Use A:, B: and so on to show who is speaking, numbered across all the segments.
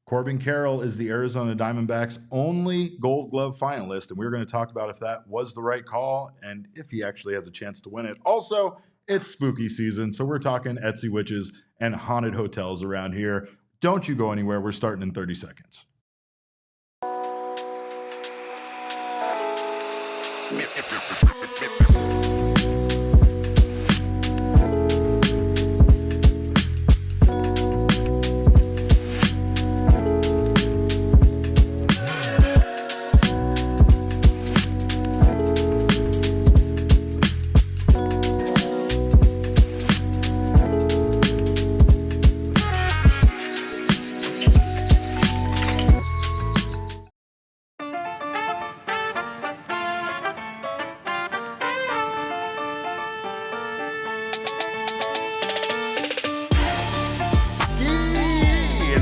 A: Corbin Carroll is the Arizona Diamondbacks' only Gold Glove finalist, and we're going to talk about if that was the right call and if he actually has a chance to win it. Also, it's spooky season, so we're talking Etsy witches and haunted hotels around here. Don't you go anywhere. We're starting in 30 seconds.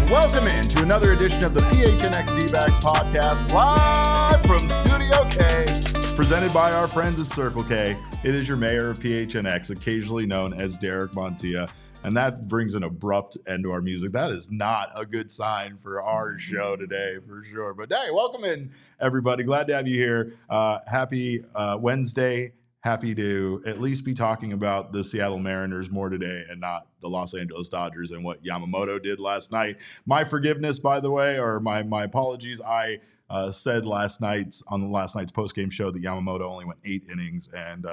A: Welcome into another edition of the PHNX Dbacks podcast, live from Studio K, presented by our friends at Circle K. It is your mayor of PHNX, occasionally known as Derek Montilla, and that brings an abrupt end to our music. That is not a good sign for our show today, for sure. But hey, welcome in, everybody. Glad to have you here. Happy Wednesday. Happy to at least be talking about the Seattle Mariners more today and not the Los Angeles Dodgers and what Yamamoto did last night. My forgiveness, by the way, or my apologies. I said last night's postgame show that Yamamoto only went 8 innings and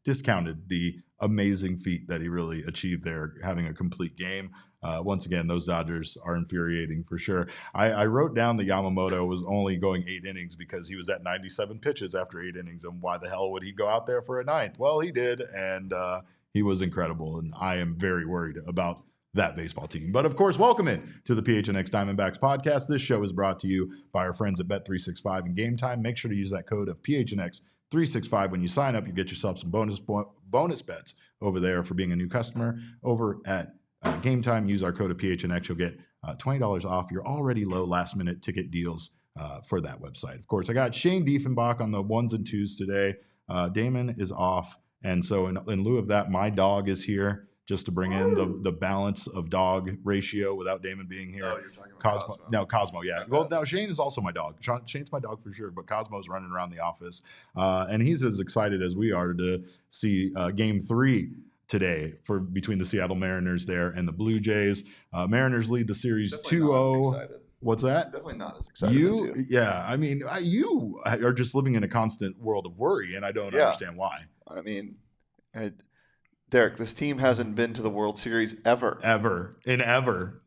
A: discounted the amazing feat that he really achieved there, having a complete game. Once again, those Dodgers are infuriating for sure. I wrote down that Yamamoto was only going 8 innings because he was at 97 pitches after 8 innings. And why the hell would he go out there for a 9th? Well, he did, and he was incredible. And I am very worried about that baseball team. But of course, welcome in to the PHNX Diamondbacks podcast. This show is brought to you by our friends at Bet365 and Game Time. Make sure to use that code of PHNX365 when you sign up. You get yourself some bonus bets over there for being a new customer over at Game Time. Use our code of PHNX. You'll get $20 off your already low last-minute ticket deals for that website. Of course, I got Shane Diefenbach on the ones and twos today. Damon is off, and so in lieu of that, my dog is here just to bring in the balance of dog ratio without Damon being here.
B: Oh, you're talking about Cosmo.
A: No, Cosmo, yeah.
B: Okay.
A: Well, no, Shane is also my dog. Shane's my dog for sure, but Cosmo's running around the office, and he's as excited as we are to see Game 3 today between the Seattle Mariners there and the Blue Jays. Mariners lead the series 2-0. What's that?
B: Definitely not as excited as you.
A: Yeah, I mean, you are just living in a constant world of worry, and I don't understand why.
B: I mean, Derek, this team hasn't been to the World Series ever.
A: In ever.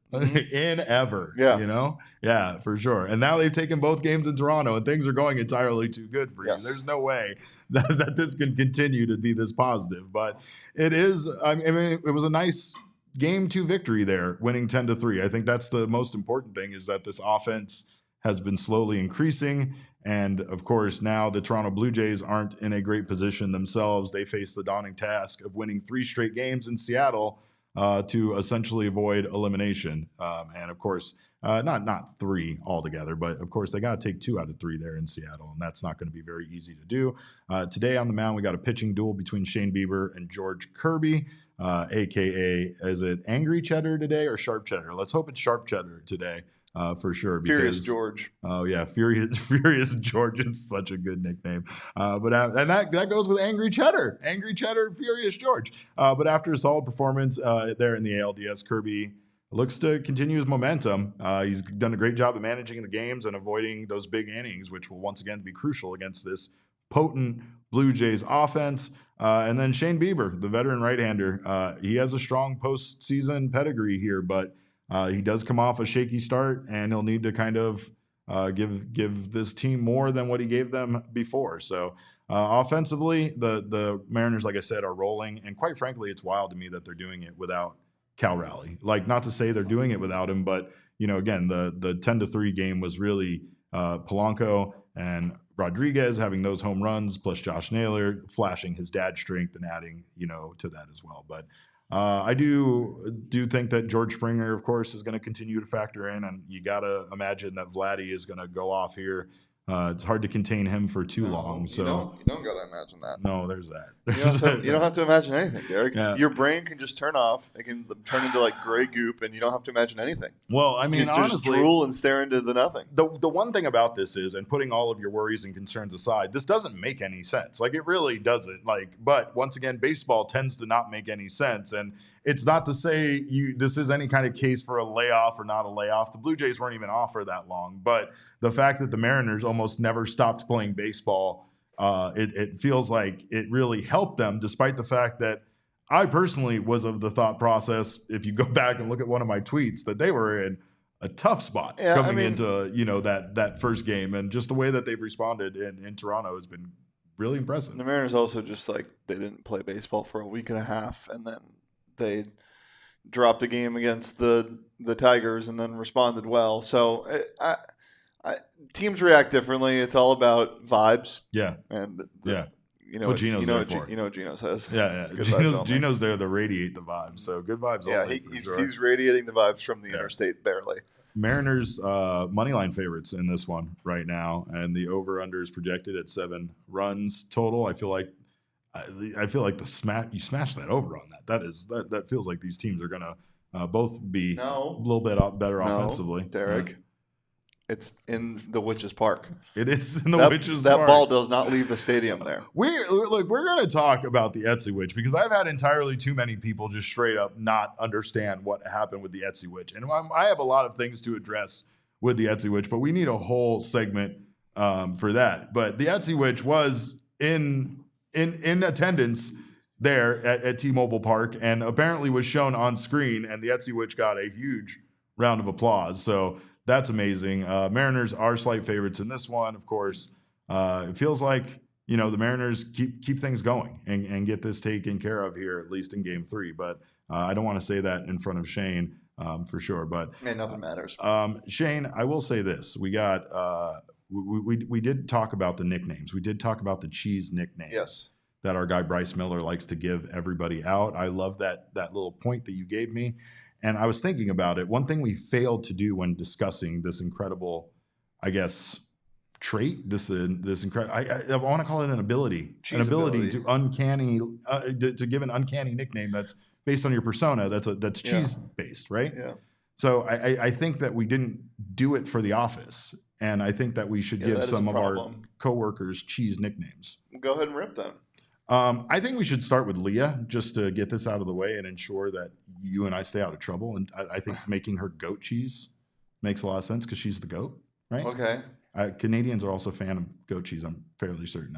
B: Yeah.
A: You know? Yeah, for sure. And now they've taken both games in Toronto, and things are going entirely too good for you. There's no way that this can continue to be this positive. But it is, I mean, it was a nice Game 2 victory there, winning 10-3. I think that's the most important thing, is that this offense has been slowly increasing. And of course, now the Toronto Blue Jays aren't in a great position themselves. They face the daunting task of winning 3 straight games in Seattle to essentially avoid elimination. And of course, not 3 altogether, but of course they got to take 2 out of 3 there in Seattle, and that's not going to be very easy to do. Today on the mound, we got a pitching duel between Shane Bieber and George Kirby, aka, is it Angry Cheddar today or Sharp Cheddar? Let's hope it's Sharp Cheddar today. For sure.
B: Furious George.
A: Oh, yeah. Furious George is such a good nickname. But that goes with Angry Cheddar. Angry Cheddar, Furious George. But after a solid performance there in the ALDS, Kirby looks to continue his momentum. He's done a great job of managing the games and avoiding those big innings, which will once again be crucial against this potent Blue Jays offense. And then Shane Bieber, the veteran right-hander, he has a strong postseason pedigree here, but he does come off a shaky start, and he'll need to kind of give this team more than what he gave them before. So offensively, the Mariners, like I said, are rolling. And quite frankly, it's wild to me that they're doing it without Cal Raleigh. Like, not to say they're doing it without him, but, you know, again, the 10-3 game was really Polanco and Rodriguez having those home runs, plus Josh Naylor flashing his dad's strength and adding, to that as well. But I do think that George Springer, of course, is going to continue to factor in, and you got to imagine that Vladdy is going to go off here It's hard to contain him for too long. So
B: you don't got to imagine that.
A: No, there's that.
B: You don't have to imagine anything, Derek.
A: Yeah.
B: Your brain can just turn off. It can turn into like gray goop, and you don't have to imagine anything.
A: Well, I mean, honestly,
B: just drool and stare into the nothing.
A: The one thing about this is, and putting all of your worries and concerns aside, this doesn't make any sense. Like, it really doesn't. But once again, baseball tends to not make any sense. And it's not to say this is any kind of case for a layoff or not a layoff. The Blue Jays weren't even off for that long. But the fact that the Mariners almost never stopped playing baseball, it feels like it really helped them, despite the fact that I personally was of the thought process, if you go back and look at one of my tweets, that they were in a tough spot coming into that first game, and just the way that they've responded in Toronto has been really impressive.
B: The Mariners also just they didn't play baseball for a week and a half, and then they dropped a game against the Tigers and then responded well. So teams react differently. It's all about vibes.
A: Yeah,
B: and
A: You know what
B: Gino says.
A: Yeah. Gino's there to radiate the vibes. So good vibes.
B: Yeah, he's radiating the vibes from the interstate barely.
A: Mariners moneyline favorites in this one right now, and the over/under is projected at 7 runs total. I feel like you smashed that over on that. That feels like these teams are gonna both be a little bit better offensively.
B: Derek. It's in the Witches Park.
A: It is in the Witches Park.
B: That ball does not leave the stadium there.
A: We're going to talk about the Etsy Witch, because I've had entirely too many people just straight up not understand what happened with the Etsy Witch. And I have a lot of things to address with the Etsy Witch, but we need a whole segment for that. But the Etsy Witch was in attendance there at T-Mobile Park, and apparently was shown on screen, and the Etsy Witch got a huge round of applause. So that's amazing. Mariners are slight favorites in this one, of course. It feels like, the Mariners keep things going and get this taken care of here, at least in Game 3. But I don't want to say that in front of Shane for sure. But
B: nothing matters.
A: Shane, I will say this: we got we did talk about the nicknames. We did talk about the cheese nickname.
B: Yes.
A: That our guy Bryce Miller likes to give everybody out. I love that little point that you gave me. And I was thinking about it. One thing we failed to do when discussing this incredible, I guess, trait, this incredible, I want to call it an ability, ability to to give an uncanny nickname that's based on your persona. That's cheese based, right?
B: Yeah.
A: So I think that we didn't do it for The Office, and I think that we should give some of our coworkers cheese nicknames.
B: Go ahead and rip them.
A: I think we should start with Leah, just to get this out of the way and ensure that you and I stay out of trouble. And I think making her goat cheese makes a lot of sense, because she's the goat, right?
B: Okay.
A: Canadians are also a fan of goat cheese. I'm fairly certain.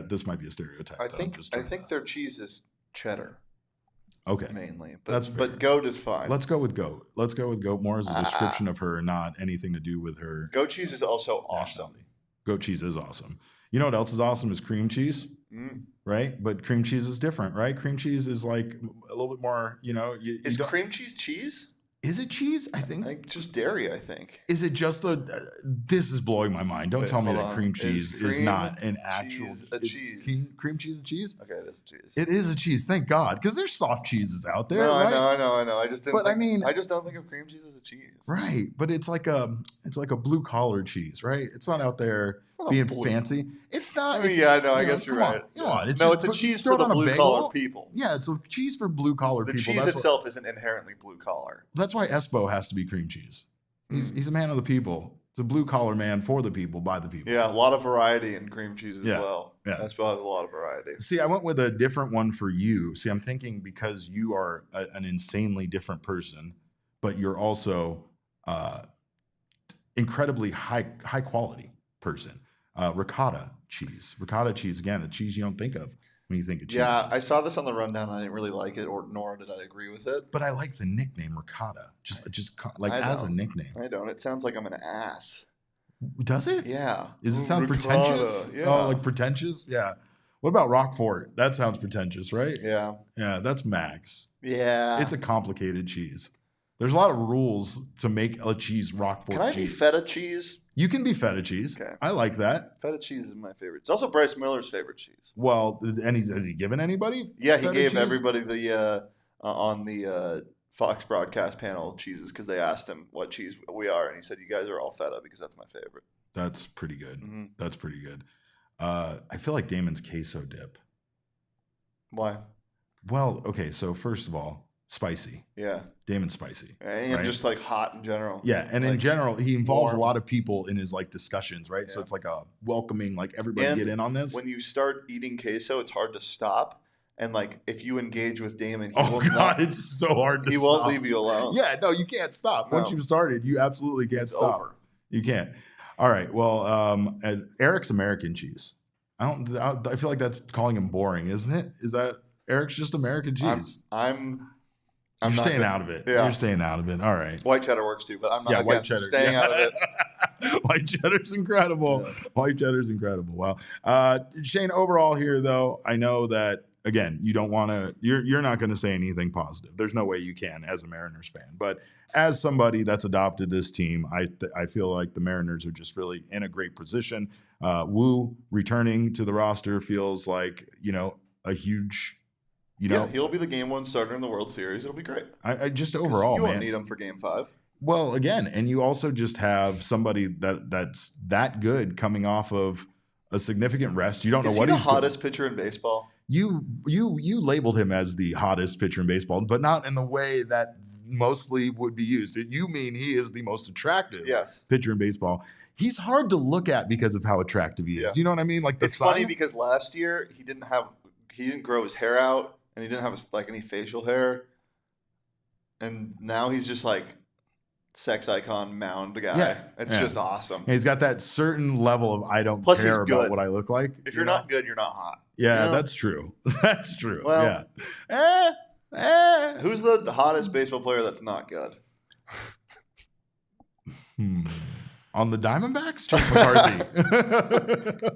A: This might be a stereotype.
B: I think their cheese is cheddar.
A: Okay.
B: Mainly, but goat is fine.
A: Let's go with goat. Let's go with goat more as a description of her, not anything to do with her.
B: Goat cheese is also awesome.
A: Goat cheese is awesome. You know what else is awesome is cream cheese, right? But cream cheese is different, right? Cream cheese is like a little bit more,
B: Is cream cheese cheese?
A: Is it cheese? I think
B: just dairy, I think.
A: Is it just this is blowing my mind. Don't tell me that cream cheese is not an actual cheese. Cream cheese a cheese?
B: Okay, it is a cheese.
A: It is a cheese. Thank God, because there's soft cheeses out there.
B: No,
A: right?
B: I know. I just didn't.
A: I
B: just don't think of cream cheese as a cheese.
A: Right, but it's like a blue collar cheese, right? It's not out there being fancy. It's not.
B: I guess you're right.
A: Come on.
B: It's a cheese for the blue collar people.
A: Yeah, it's a cheese for blue collar people.
B: The cheese itself isn't inherently blue collar.
A: That's why Espo has to be cream cheese. He's a man of the people. It's a blue collar man for the people, by the people.
B: Yeah, a lot of variety in cream cheese as well.
A: Yeah,
B: Espo has a lot of variety.
A: See, I went with a different one for you. See, I'm thinking because you are an insanely different person, but you're also incredibly high quality person. Ricotta cheese. Ricotta cheese, again, a cheese you don't think of when you think of cheese.
B: Yeah, I saw this on the rundown. I didn't really like it, nor did I agree with it.
A: But I like the nickname ricotta, just as a nickname.
B: I don't. It sounds like I'm an ass.
A: Does it?
B: Yeah.
A: Does it sound pretentious?
B: Yeah.
A: Oh, like pretentious? Yeah. What about Roquefort? That sounds pretentious, right?
B: Yeah.
A: Yeah, that's Max.
B: Yeah.
A: It's a complicated cheese. There's a lot of rules to make a cheese Roquefort cheese.
B: Can I be feta cheese?
A: You can be feta cheese.
B: Okay.
A: I like that.
B: Feta cheese is my favorite. It's also Bryce Miller's favorite cheese.
A: Well, and has he given anybody?
B: Yeah, he gave everybody the on the Fox broadcast panel cheeses, because they asked him what cheese we are, and he said, "You guys are all feta because that's my favorite."
A: That's pretty good.
B: Mm-hmm.
A: That's pretty good. I feel like Damon's queso dip.
B: Why?
A: Well, okay, so first of all, spicy.
B: Yeah.
A: Damon's spicy.
B: And
A: right?
B: just like hot in general.
A: Yeah, and
B: like,
A: in general, he involves
B: warm.
A: a lot of people in his like discussions, right?
B: Yeah.
A: So it's like a welcoming, like everybody
B: and
A: get in on this.
B: When you start eating queso, it's hard to stop. And like if you engage with Damon,
A: it's so hard to
B: He
A: stop.
B: won't leave you alone.
A: Yeah, no, you can't stop.
B: No.
A: Once you've started, you absolutely can't
B: It's
A: stop.
B: over.
A: You can't. All right. Well, Eric's American cheese. I feel like that's calling him boring, isn't it? Is that Eric's just American cheese?
B: I'm
A: You're
B: not
A: staying
B: gonna,
A: out of it.
B: Yeah.
A: You're staying out of it. All right.
B: White cheddar works too, but I'm not.
A: Yeah,
B: again,
A: white cheddar.
B: Staying out of it.
A: White cheddar's incredible.
B: Yeah.
A: White cheddar's incredible. Well, Shane, overall here, though, I know that, again, you don't want to, you're not going to say anything positive. There's no way you can as a Mariners fan. But as somebody that's adopted this team, I feel like the Mariners are just really in a great position. Wu returning to the roster feels like, a huge,
B: he'll be the game 1 starter in the World Series. It'll be great.
A: I just overall,
B: you
A: man.
B: won't need him for game 5.
A: Well, again, and you also just have somebody that's that good coming off of a significant rest. You don't know what he's
B: the hottest pitcher in baseball.
A: You labeled him as the hottest pitcher in baseball, but not in the way that mostly would be used. You mean he is the most attractive pitcher in baseball. He's hard to look at because of how attractive he is.
B: Yeah.
A: You know what I mean? Like
B: it's funny because last year he didn't grow his hair out and he didn't have any facial hair, and now he's just like sex icon mound guy.
A: Yeah.
B: It's just awesome.
A: And he's got that certain level of I don't
B: Plus
A: care
B: he's good.
A: about what I look like.
B: If you're not good, you're not hot.
A: Yeah, that's true. That's true.
B: Well,
A: yeah.
B: Who's the hottest baseball player that's not good?
A: On the Diamondbacks, Jake McCarthy.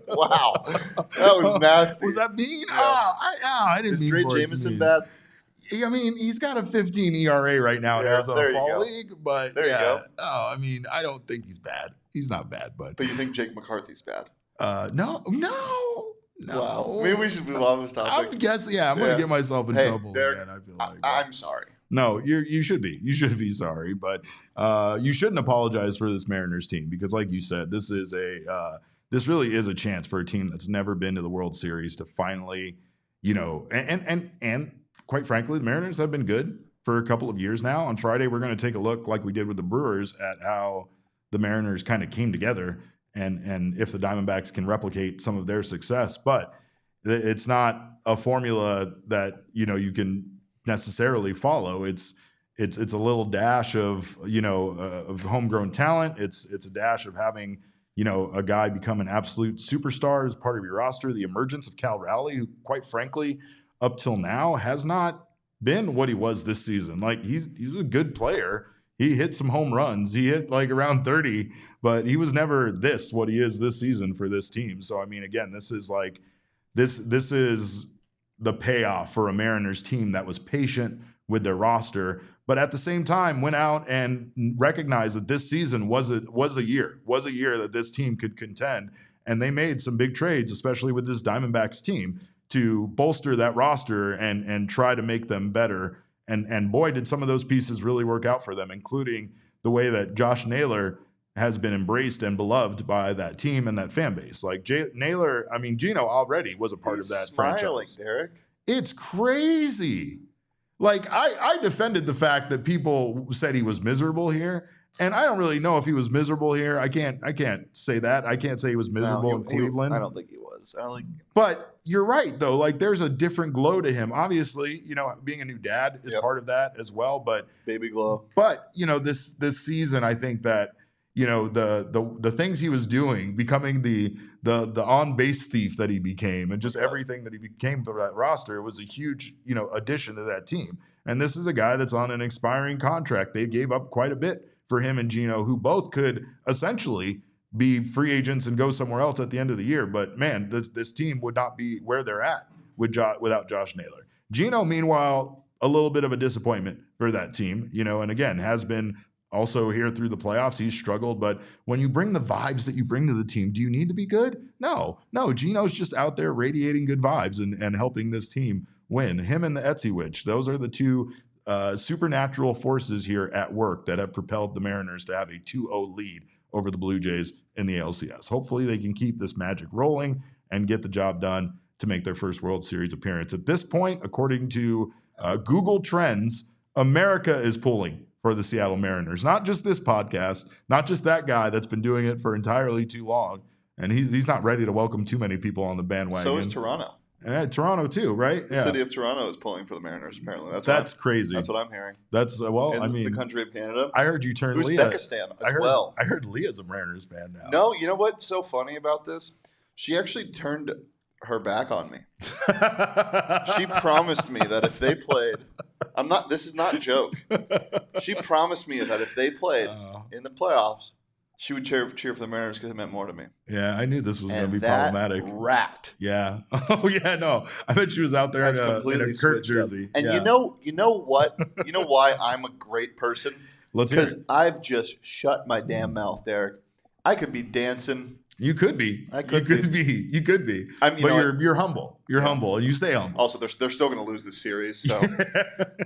B: Wow, that was nasty.
A: Was that mean?
B: Yeah.
A: I didn't
B: Is
A: mean
B: Dre
A: for it to
B: Jameson
A: mean.
B: bad?
A: I mean, he's got a 15 ERA right now in Arizona Fall League, but
B: there you go.
A: Oh, I mean, I don't think he's bad. He's not bad, but
B: you think Jake McCarthy's bad?
A: No.
B: Wow. Maybe we should move on this topic.
A: I'm guessing. Yeah, I'm gonna get myself in trouble
B: Derek,
A: again. I feel like
B: I'm sorry.
A: No, you should be. You should be sorry, but you shouldn't apologize for this Mariners team because, like you said, this really is a chance for a team that's never been to the World Series to finally, and quite frankly, the Mariners have been good for a couple of years now. On Friday, we're going to take a look, like we did with the Brewers, at how the Mariners kind of came together and if the Diamondbacks can replicate some of their success. But it's not a formula that, you can necessarily follow. It's a little dash of, of homegrown talent. It's a dash of having, a guy become an absolute superstar as part of your roster. The emergence of Cal Raleigh, who quite frankly, up till now has not been what he was this season. Like he's a good player. He hit some home runs. He hit like around 30, but he was never what he is this season for this team. So, I mean, again, this is like, this is the payoff for a Mariners team that was patient with their roster, but at the same time went out and recognized that this season was a year that this team could contend. And they made some big trades, especially with this Diamondbacks team, to bolster that roster and try to make them better. And boy, did some of those pieces really work out for them, including the way that Josh Naylor has been embraced and beloved by that team and that fan base. Like Naylor, I mean, Gino already was a part of that franchise.
B: Derek.
A: It's crazy. Like I defended the fact that people said he was miserable here. And I don't really know if he was miserable here. I can't say that. I can't say he was miserable in Cleveland.
B: I don't think he was.
A: But you're right, though. Like, there's a different glow to him. Obviously, being a new dad is part of that as well. But
B: baby glow.
A: But this season, I think that the things he was doing, becoming the on base thief that he became, and just everything that he became for that roster was a huge addition to that team. And this is a guy that's on an expiring contract. They gave up quite a bit for him and Gino, who both could essentially be free agents and go somewhere else at the end of the year. But man, this team would not be where they're at without Josh Naylor. Gino, meanwhile, a little bit of a disappointment for that team, and again, has been also here through the playoffs. He's struggled, but when you bring the vibes that you bring to the team, do you need to be good? No, Gino's just out there radiating good vibes and helping this team win. Him and the Etsy Witch, those are the two supernatural forces here at work that have propelled the Mariners to have a 2-0 lead over the Blue Jays in the ALCS. Hopefully they can keep this magic rolling and get the job done to make their first World Series appearance. At this point, according to Google Trends, America is pulling for the Seattle Mariners. Not just this podcast, not just that guy that's been doing it for entirely too long. And he's not ready to welcome too many people on the bandwagon.
B: So is Toronto.
A: And Toronto too, right?
B: The city of Toronto is pulling for the Mariners, apparently.
A: That's crazy.
B: That's what I'm hearing.
A: That's,
B: In the country of Canada.
A: I heard you turn Leah.
B: Uzbekistan as well.
A: I heard Leah's a Mariners fan now.
B: No, you know what's so funny about this? She actually turned her back on me. She promised me that if they played, this is not a joke. She promised me that if they played in the playoffs, she would cheer for the Mariners because it meant more to me.
A: Yeah, I knew this was going to be
B: that
A: problematic.
B: Rat.
A: Yeah. Oh yeah, no. I bet she was out there in a Kurt jersey.
B: And you know what? You know why I'm a great person?
A: Let's hear it.
B: Because I've just shut my damn mouth, Derek. I could be dancing.
A: You could be. You could be. But you're humble. You're humble, and you stay humble.
B: Also, they're still going to lose this series, so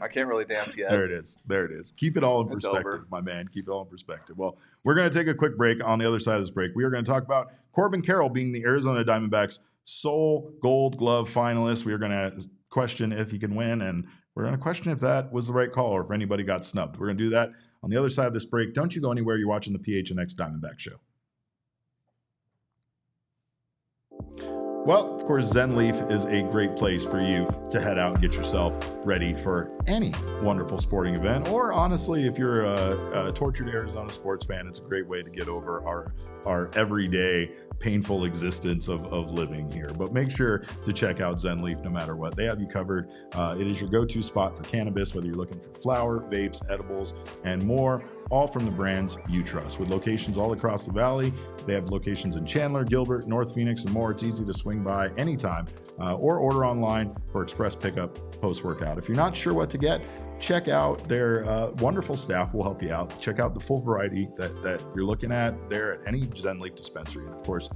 B: I can't really dance yet.
A: There it is. Keep it all in perspective, my man. Keep it all in perspective. Well, we're going to take a quick break. On the other side of this break, we are going to talk about Corbin Carroll being the Arizona Diamondbacks' sole Gold Glove finalist. We are going to question if he can win, and we're going to question if that was the right call or if anybody got snubbed. We're going to do that on the other side of this break. Don't you go anywhere. You're watching the PHNX Diamondback Show. Well, of course, Zen Leaf is a great place for you to head out and get yourself ready for any wonderful sporting event. Or honestly, if you're a tortured Arizona sports fan, it's a great way to get over our everyday painful existence of living here. But make sure to check out Zen Leaf no matter what. They have you covered. It is your go-to spot for cannabis, whether you're looking for flower, vapes, edibles, and more, all from the brands you trust. With locations all across the valley, they have locations in Chandler, Gilbert, North Phoenix, and more. It's easy to swing by anytime or order online for express pickup post-workout. If you're not sure what to get, check out their wonderful staff will help you out. Check out the full variety that you're looking at there at any Zen Leaf dispensary. And of course,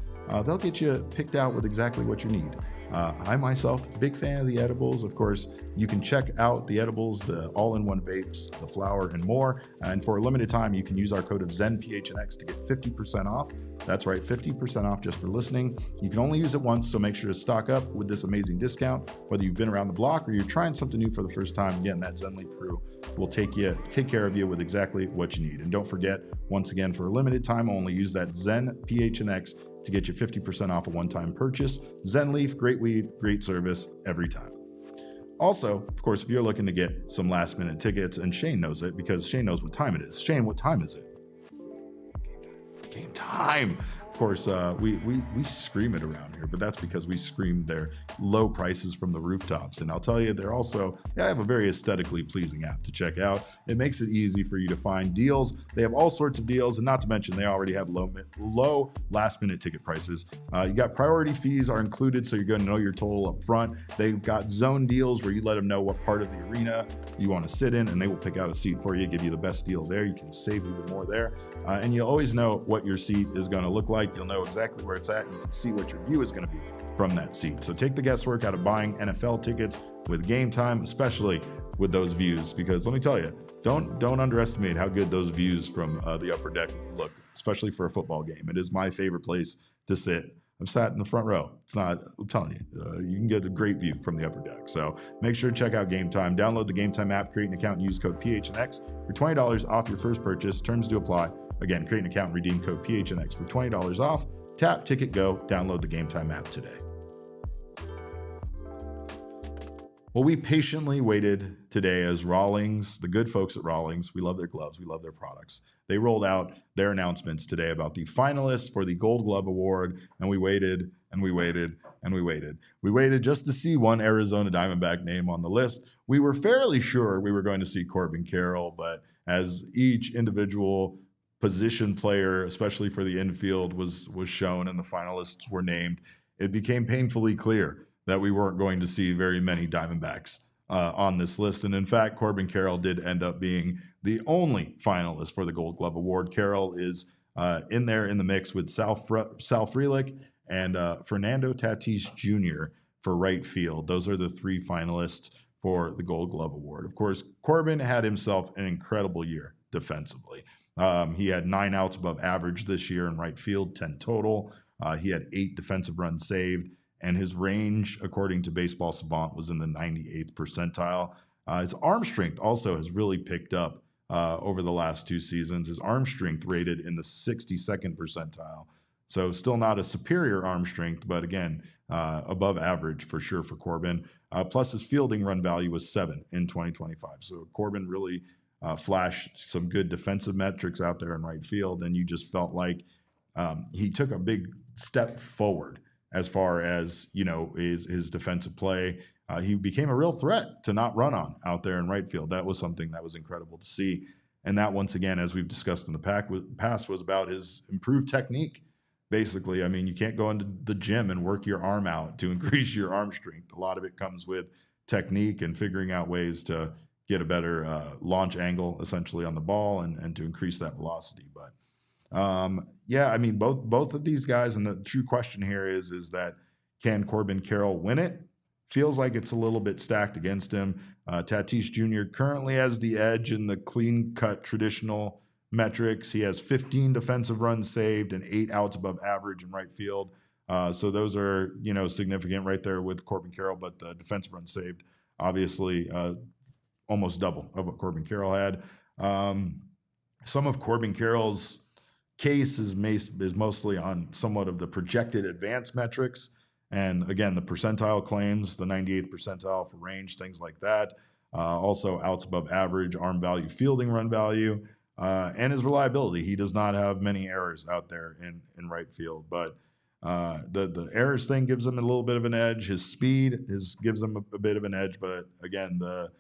A: they'll get you picked out with exactly what you need. I myself, big fan of the edibles. Of course, you can check out the edibles, the all-in-one vapes, the flower, and more. And for a limited time, you can use our code of ZenPHNX to get 50% off. That's right, 50% off just for listening. You can only use it once, so make sure to stock up with this amazing discount. Whether you've been around the block or you're trying something new for the first time, again, that Zen Leaf crew will take care of you with exactly what you need. And don't forget, once again, for a limited time only, use that ZenPHNX to get you 50% off a one-time purchase. Zen Leaf, great weed, great service every time. Also, of course, if you're looking to get some last-minute tickets, and Shane knows it because Shane knows what time it is. Shane, what time is it? Game time. Of course, we scream it around here, but that's because we scream their low prices from the rooftops. And I'll tell you, they have a very aesthetically pleasing app to check out. It makes it easy for you to find deals. They have all sorts of deals, and not to mention they already have low last-minute ticket prices. You got priority fees are included, so you're going to know your total up front. They've got zone deals where you let them know what part of the arena you want to sit in, and they will pick out a seat for you, give you the best deal there. You can save even more there. And you'll always know what your seat is going to look like. You'll know exactly where it's at, and you can see what your view is going to be from that seat. So take the guesswork out of buying NFL tickets with Game Time, especially with those views, because let me tell you, don't underestimate how good those views from the upper deck look, especially for a football game. It is my favorite place to sit. I've sat in the front row. I'm telling you, you can get a great view from the upper deck. So make sure to check out Game Time. Download the Game Time app, create an account, and use code PHNX for $20 off your first purchase. Terms do apply. Again, create an account and redeem code PHNX for $20 off. Tap, ticket, go. Download the Game Time app today. Well, we patiently waited today as Rawlings, the good folks at Rawlings, we love their gloves, we love their products. They rolled out their announcements today about the finalists for the Gold Glove Award, and we waited and we waited and we waited. We waited just to see one Arizona Diamondback name on the list. We were fairly sure we were going to see Corbin Carroll, but as each individual position player, especially for the infield, was shown and the finalists were named, it became painfully clear that we weren't going to see very many Diamondbacks on this list. And in fact, Corbin Carroll did end up being the only finalist for the Gold Glove Award. Carroll is in there in the mix with Sal Frelick and Fernando Tatis Jr. for right field. Those are the three finalists for the Gold Glove Award. Of course, Corbin had himself an incredible year defensively. He had 9 outs above average this year in right field, 10 total. He had 8 defensive runs saved, and his range, according to Baseball Savant, was in the 98th percentile. His arm strength also has really picked up over the last 2 seasons. His arm strength rated in the 62nd percentile. So still not a superior arm strength, but again, above average for sure for Corbin. Plus his fielding run value was 7 in 2025. So Corbin really flashed some good defensive metrics out there in right field, and you just felt like he took a big step forward as far as, his defensive play. He became a real threat to not run on out there in right field. That was something that was incredible to see. And that, once again, as we've discussed in the past, was about his improved technique. Basically, I mean, you can't go into the gym and work your arm out to increase your arm strength. A lot of it comes with technique and figuring out ways to get a better launch angle, essentially, on the ball and to increase that velocity. But I mean, both of these guys, and the true question here is that can Corbin Carroll win it? Feels like it's a little bit stacked against him. Tatis Jr. currently has the edge in the clean-cut traditional metrics. He has 15 defensive runs saved and 8 outs above average in right field. So those are, significant right there with Corbin Carroll, but the defensive runs saved, obviously, almost double of what Corbin Carroll had. Some of Corbin Carroll's case is mostly on somewhat of the projected advanced metrics. And again, the percentile claims, the 98th percentile for range, things like that. Also outs above average, arm value, fielding run value, and his reliability. He does not have many errors out there in right field, but the errors thing gives him a little bit of an edge. His speed gives him a bit of an edge, but again, the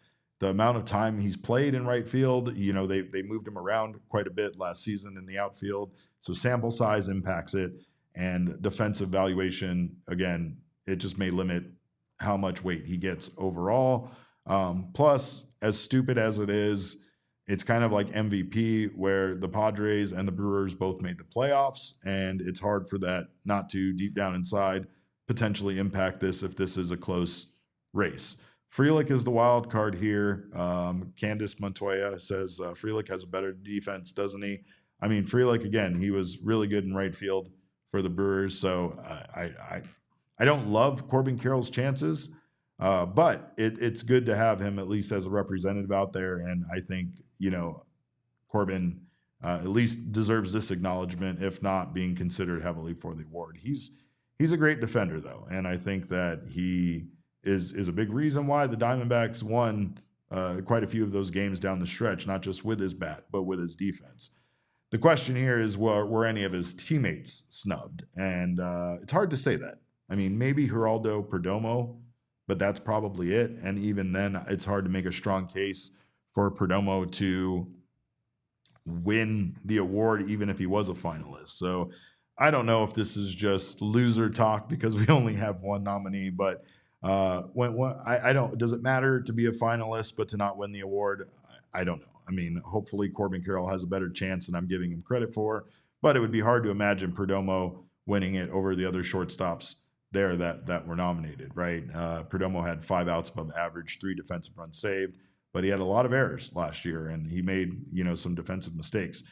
A: amount of time he's played in right field, they moved him around quite a bit last season in the outfield, so sample size impacts it. And defensive valuation, again, it just may limit how much weight he gets overall. Plus, as stupid as it is, it's kind of like MVP, where the Padres and the Brewers both made the playoffs, and it's hard for that not to, deep down inside, potentially impact this if this is a close race. Frelick is the wild card here. Candice Montoya says Frelick has a better defense, doesn't he? I mean, Frelick, again, he was really good in right field for the Brewers, so I don't love Corbin Carroll's chances, but it's good to have him at least as a representative out there, and I think Corbin at least deserves this acknowledgement, if not being considered heavily for the award. He's a great defender, though, and I think that he is a big reason why the Diamondbacks won quite a few of those games down the stretch, not just with his bat, but with his defense. The question here is, were any of his teammates snubbed? And it's hard to say that. I mean, maybe Geraldo Perdomo, but that's probably it. And even then, it's hard to make a strong case for Perdomo to win the award, even if he was a finalist. So I don't know if this is just loser talk because we only have one nominee, but I don't. Does it matter to be a finalist but to not win the award? I don't know. I mean, hopefully Corbin Carroll has a better chance than I'm giving him credit for, but it would be hard to imagine Perdomo winning it over the other shortstops there that were nominated, right? Perdomo had 5 outs above average, 3 defensive runs saved, but he had a lot of errors last year, and he made, some defensive mistakes.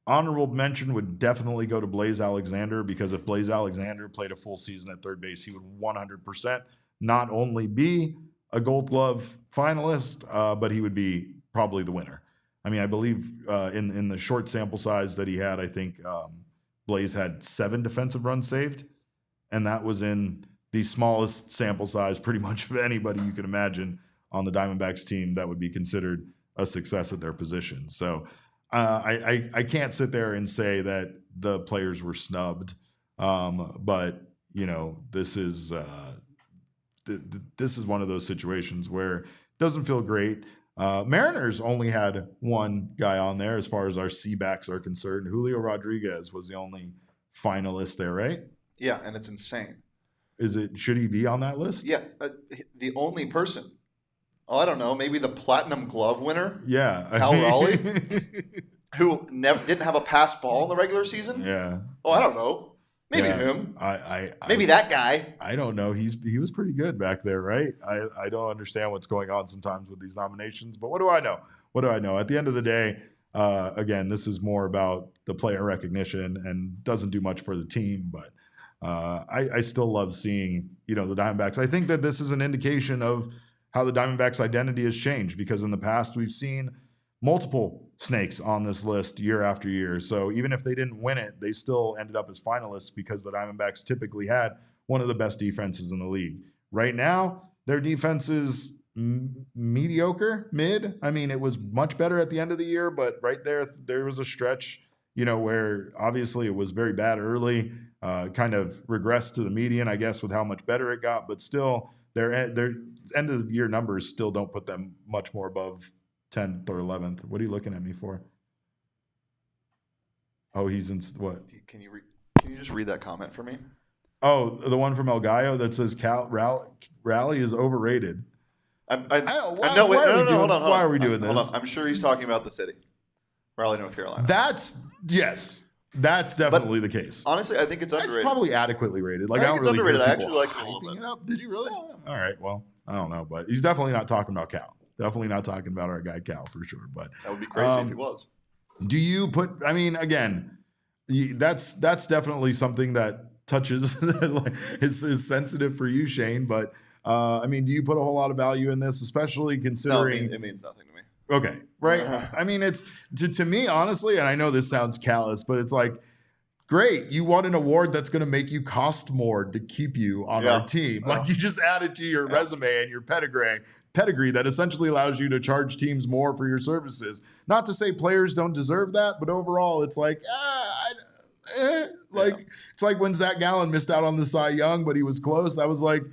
A: Honorable mention would definitely go to Blaze Alexander, because if Blaze Alexander played a full season at third base, he would 100% not only be a Gold Glove finalist, but he would be probably the winner. I mean, I believe in the short sample size that he had, I think Blaze had 7 defensive runs saved, and that was in the smallest sample size pretty much of anybody you could imagine on the Diamondbacks team that would be considered a success at their position. So I can't sit there and say that the players were snubbed, but this is one of those situations where it doesn't feel great. Mariners only had one guy on there as far as our Dbacks are concerned. Julio Rodriguez was the only finalist there, right?
B: Yeah, and it's insane.
A: Should he be on that list?
B: Yeah, the only person. Oh, I don't know, maybe the Platinum Glove winner?
A: Yeah.
B: Cal Raleigh, who didn't have a pass ball in the regular season?
A: Yeah.
B: Oh, I don't know. Maybe him. Maybe that guy.
A: I don't know. He was pretty good back there, right? I don't understand what's going on sometimes with these nominations, but what do I know? At the end of the day, Again, this is more about the player recognition and doesn't do much for the team, but I still love seeing, the Diamondbacks. I think that this is an indication of how the Diamondbacks' identity has changed, because in the past we've seen multiple snakes on this list year after year. So even if they didn't win it, they still ended up as finalists because the Diamondbacks typically had one of the best defenses in the league. Right now, their defense is mediocre, mid. I mean, it was much better at the end of the year, but right there was a stretch, where obviously it was very bad early, kind of regressed to the median, I guess, with how much better it got, but still their end of the year numbers still don't put them much more above 10th or 11th. What are you looking at me for? Oh, he's in what?
B: Can you just read that comment for me?
A: Oh, the one from El Gallo that says Rally is overrated.
B: Why are we doing this? Hold on. I'm sure he's talking about the city, Raleigh, North Carolina.
A: That's definitely the case.
B: Honestly, I think it's underrated.
A: It's probably adequately rated.
B: I think it's underrated. I actually like it a little bit.
A: It up. Did you really? Yeah. All right. Well, I don't know, but he's definitely not talking about Cal. Definitely not talking about our guy Cal for sure. But
B: that would be crazy if he was.
A: Do you put? I mean, again, that's definitely something that touches is sensitive for you, Shane. But I mean, do you put a whole lot of value in this, especially considering
B: it means nothing to me?
A: Okay, right. I mean, it's to me, honestly, and I know this sounds callous, but it's like, great, you won an award that's going to make you cost more to keep you on our team. Like, you just added to your resume and your pedigree that essentially allows you to charge teams more for your services. Not to say players don't deserve that, but overall, it's like, it's like when Zach Gallen missed out on the Cy Young, but he was close. I was like,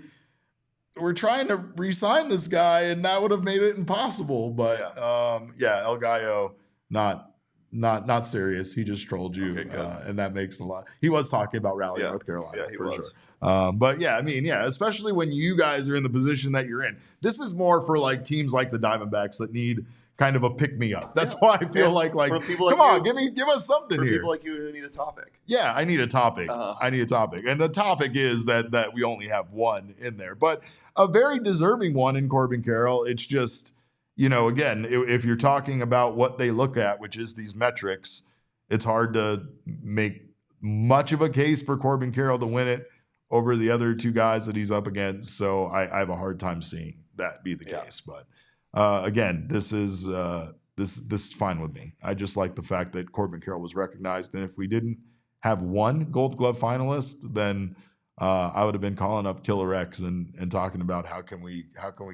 A: we're trying to re-sign this guy, and that would have made it impossible. But El Gallo, not serious. He just trolled you, and that makes a lot. He was talking about Raleigh, North Carolina, for sure. But yeah, I mean, especially when you guys are in the position that you're in. This is more for like teams like the Diamondbacks that need kind of a pick me up. That's why I feel like come on, give us something
B: for
A: here.
B: People like you who need a topic.
A: Yeah, I need a topic. I need a topic, and the topic is that we only have one in there, but a very deserving one in Corbin Carroll. It's just, again, if you're talking about what they look at, which is these metrics, it's hard to make much of a case for Corbin Carroll to win it over the other two guys that he's up against. So I have a hard time seeing that be the case. But again, this is fine with me. I just like the fact that Corbin Carroll was recognized, and if we didn't have one Gold Glove finalist, then I would have been calling up Killer X and talking about how can we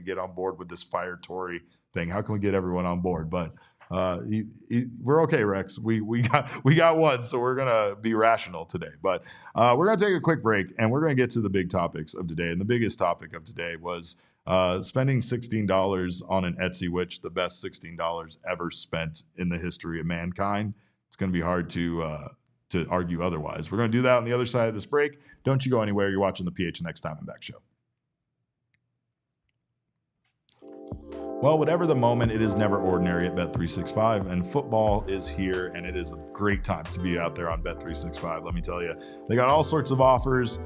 A: get on board with this Fire Tory thing? How can we get everyone on board? But we're okay, Rex. We got one, so we're gonna be rational today. But we're gonna take a quick break, and we're gonna get to the big topics of today. And the biggest topic of today was spending $16 on an Etsy witch, the best $16 ever spent in the history of mankind. It's gonna be hard to argue otherwise. We're going to do that on the other side of this break. Don't you go anywhere. You're watching the PHNX Diamondback Show. Well, whatever the moment, it is never ordinary at Bet365, and football is here, and it is a great time to be out there on Bet365. Let me tell you, they got all sorts of offers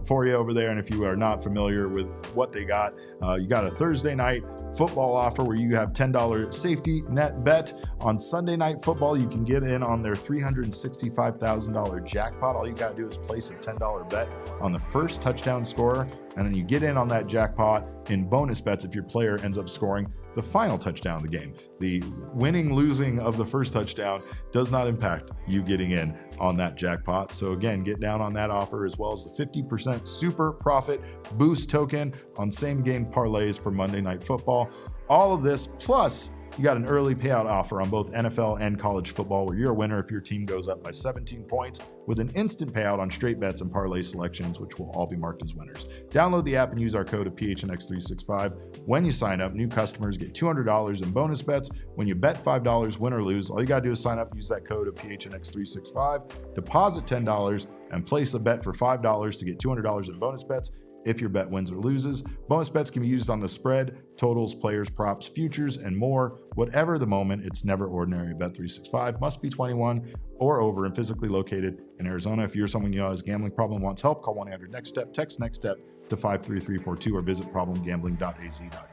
A: for you over there, and if you are not familiar with what they got, you got a Thursday night football offer where you have $10 safety net bet. On Sunday night football, you can get in on their $365,000 jackpot. All you got to do is place a $10 bet on the first touchdown scorer, and then you get in on that jackpot in bonus bets if your player ends up scoring the final touchdown of the game. The winning, losing of the first touchdown does not impact you getting in on that jackpot. So again, get down on that offer, as well as the 50% super profit boost token on same game parlays for Monday Night Football. All of this, plus you got an early payout offer on both NFL and college football, where you're a winner if your team goes up by 17 points, with an instant payout on straight bets and parlay selections, which will all be marked as winners. Download the app and use our code of PHNX365. When you sign up, new customers get $200 in bonus bets. When you bet $5, win or lose, all you got to do is sign up, use that code of PHNX365, deposit $10, and place a bet for $5 to get $200 in bonus bets if your bet wins or loses. Bonus bets can be used on the spread, totals, players, props, futures, and more. Whatever the moment, it's never ordinary. Bet365 must be 21 or over and physically located in Arizona. If you're someone you know has a gambling problem, wants help, call 1-800-NEXT-STEP, text NEXT STEP to 53342, or visit problemgambling.az.gov.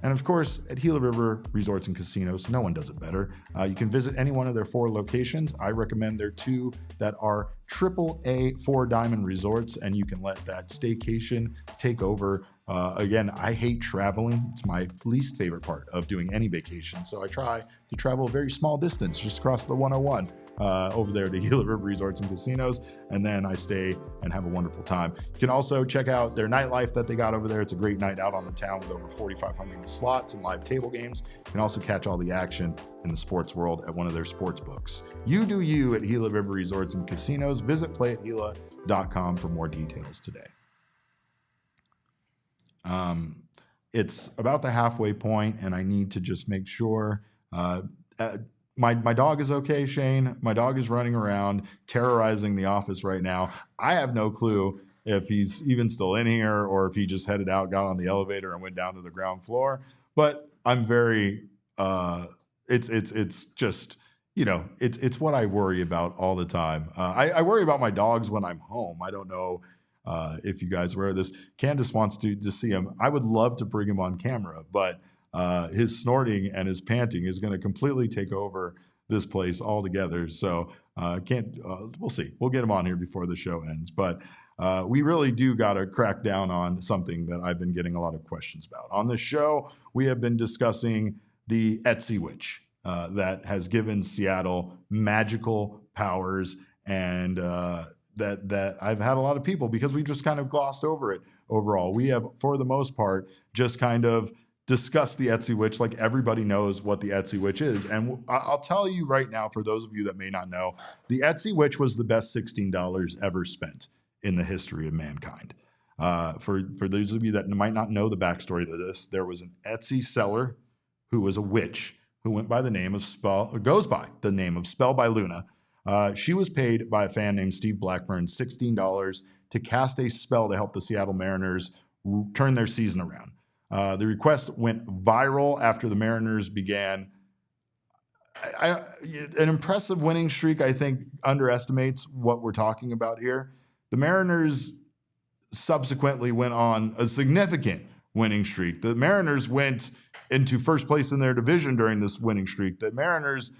A: And of course, at Gila River Resorts and Casinos, no one does it better. You can visit any one of their 4 locations. I recommend their 2 that are AAA 4-diamond resorts, and you can let that staycation take over. Again, I hate traveling. It's my least favorite part of doing any vacation. So I try to travel a very small distance, just across the 101 over there to Gila River Resorts and Casinos. And then I stay and have a wonderful time. You can also check out their nightlife that they got over there. It's a great night out on the town with over 4,500 slots and live table games. You can also catch all the action in the sports world at one of their sports books. You do you at Gila River Resorts and Casinos. Visit playathila.com for more details today. It's about the halfway point, and I need to just make sure my dog is okay, Shane. My dog is running around terrorizing the office right now. I have no clue if he's even still in here or if he just headed out, got on the elevator, and went down to the ground floor. But I'm very it's just, it's what I worry about all the time. I worry about my dogs when I'm home. I don't know if you guys are aware of this. Candace wants to see him. I would love to bring him on camera, but his snorting and his panting is going to completely take over this place altogether. So we'll see. We'll get him on here before the show ends. But we really do got to crack down on something that I've been getting a lot of questions about. On this show, we have been discussing the Etsy Witch that has given Seattle magical powers, and that I've had a lot of people, because we just kind of glossed over it overall. We have, for the most part, just kind of discussed the Etsy Witch like everybody knows what the Etsy Witch is. And I'll tell you right now, for those of you that may not know, the Etsy Witch was the best $16 ever spent in the history of mankind. For those of you that might not know the backstory to this, there was an Etsy seller who was a witch who went by the name of goes by the name of Spell by Luna. She was paid by a fan named Steve Blackburn $16 to cast a spell to help the Seattle Mariners turn their season around. The request went viral after the Mariners began an impressive winning streak. I think underestimates what we're talking about here. The Mariners subsequently went on a significant winning streak. The Mariners went into first place in their division during this winning streak. The Mariners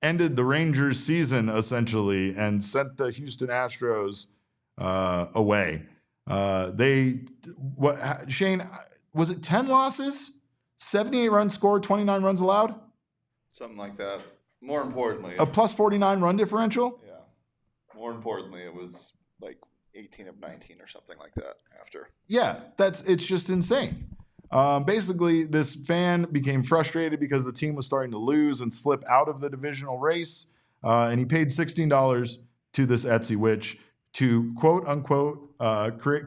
A: ended the Rangers season essentially and sent the Houston Astros away. Shane, was it 10 losses, 78 runs scored, 29 runs allowed?
B: Something like that. More importantly,
A: a plus 49 run differential?
B: Yeah. More importantly, it was like 18 of 19 or something like that after.
A: Yeah, it's just insane. Basically, this fan became frustrated because the team was starting to lose and slip out of the divisional race, and he paid $16 to this Etsy Witch to, quote unquote,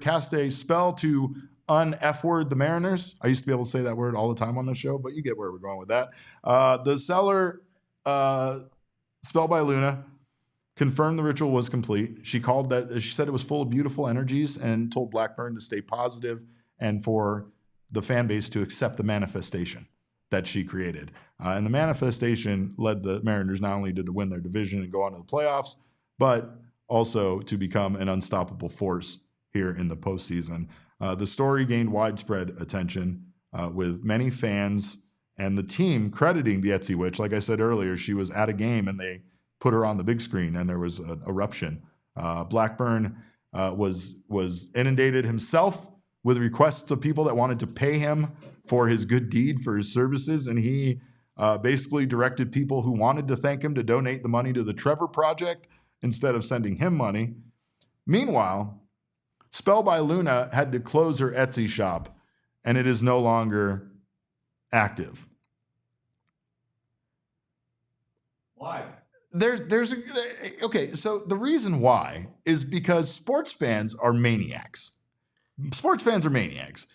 A: cast a spell to un-F-word the Mariners. I used to be able to say that word all the time on the show, but you get where we're going with that. The seller, Spell by Luna, confirmed the ritual was complete. She said it was full of beautiful energies and told Blackburn to stay positive and for the fan base to accept the manifestation that she created. And the manifestation led the Mariners not only to win their division and go on to the playoffs, but also to become an unstoppable force here in the postseason. The story gained widespread attention with many fans and the team crediting the Etsy Witch. Like I said earlier, she was at a game and they put her on the big screen and there was an eruption. Blackburn was inundated himself with requests of people that wanted to pay him for his good deed, for his services. And he basically directed people who wanted to thank him to donate the money to the Trevor Project instead of sending him money. Meanwhile, Spell by Luna had to close her Etsy shop, and it is no longer active. Why? Okay, so the reason why is because sports fans are maniacs. Sports fans are maniacs.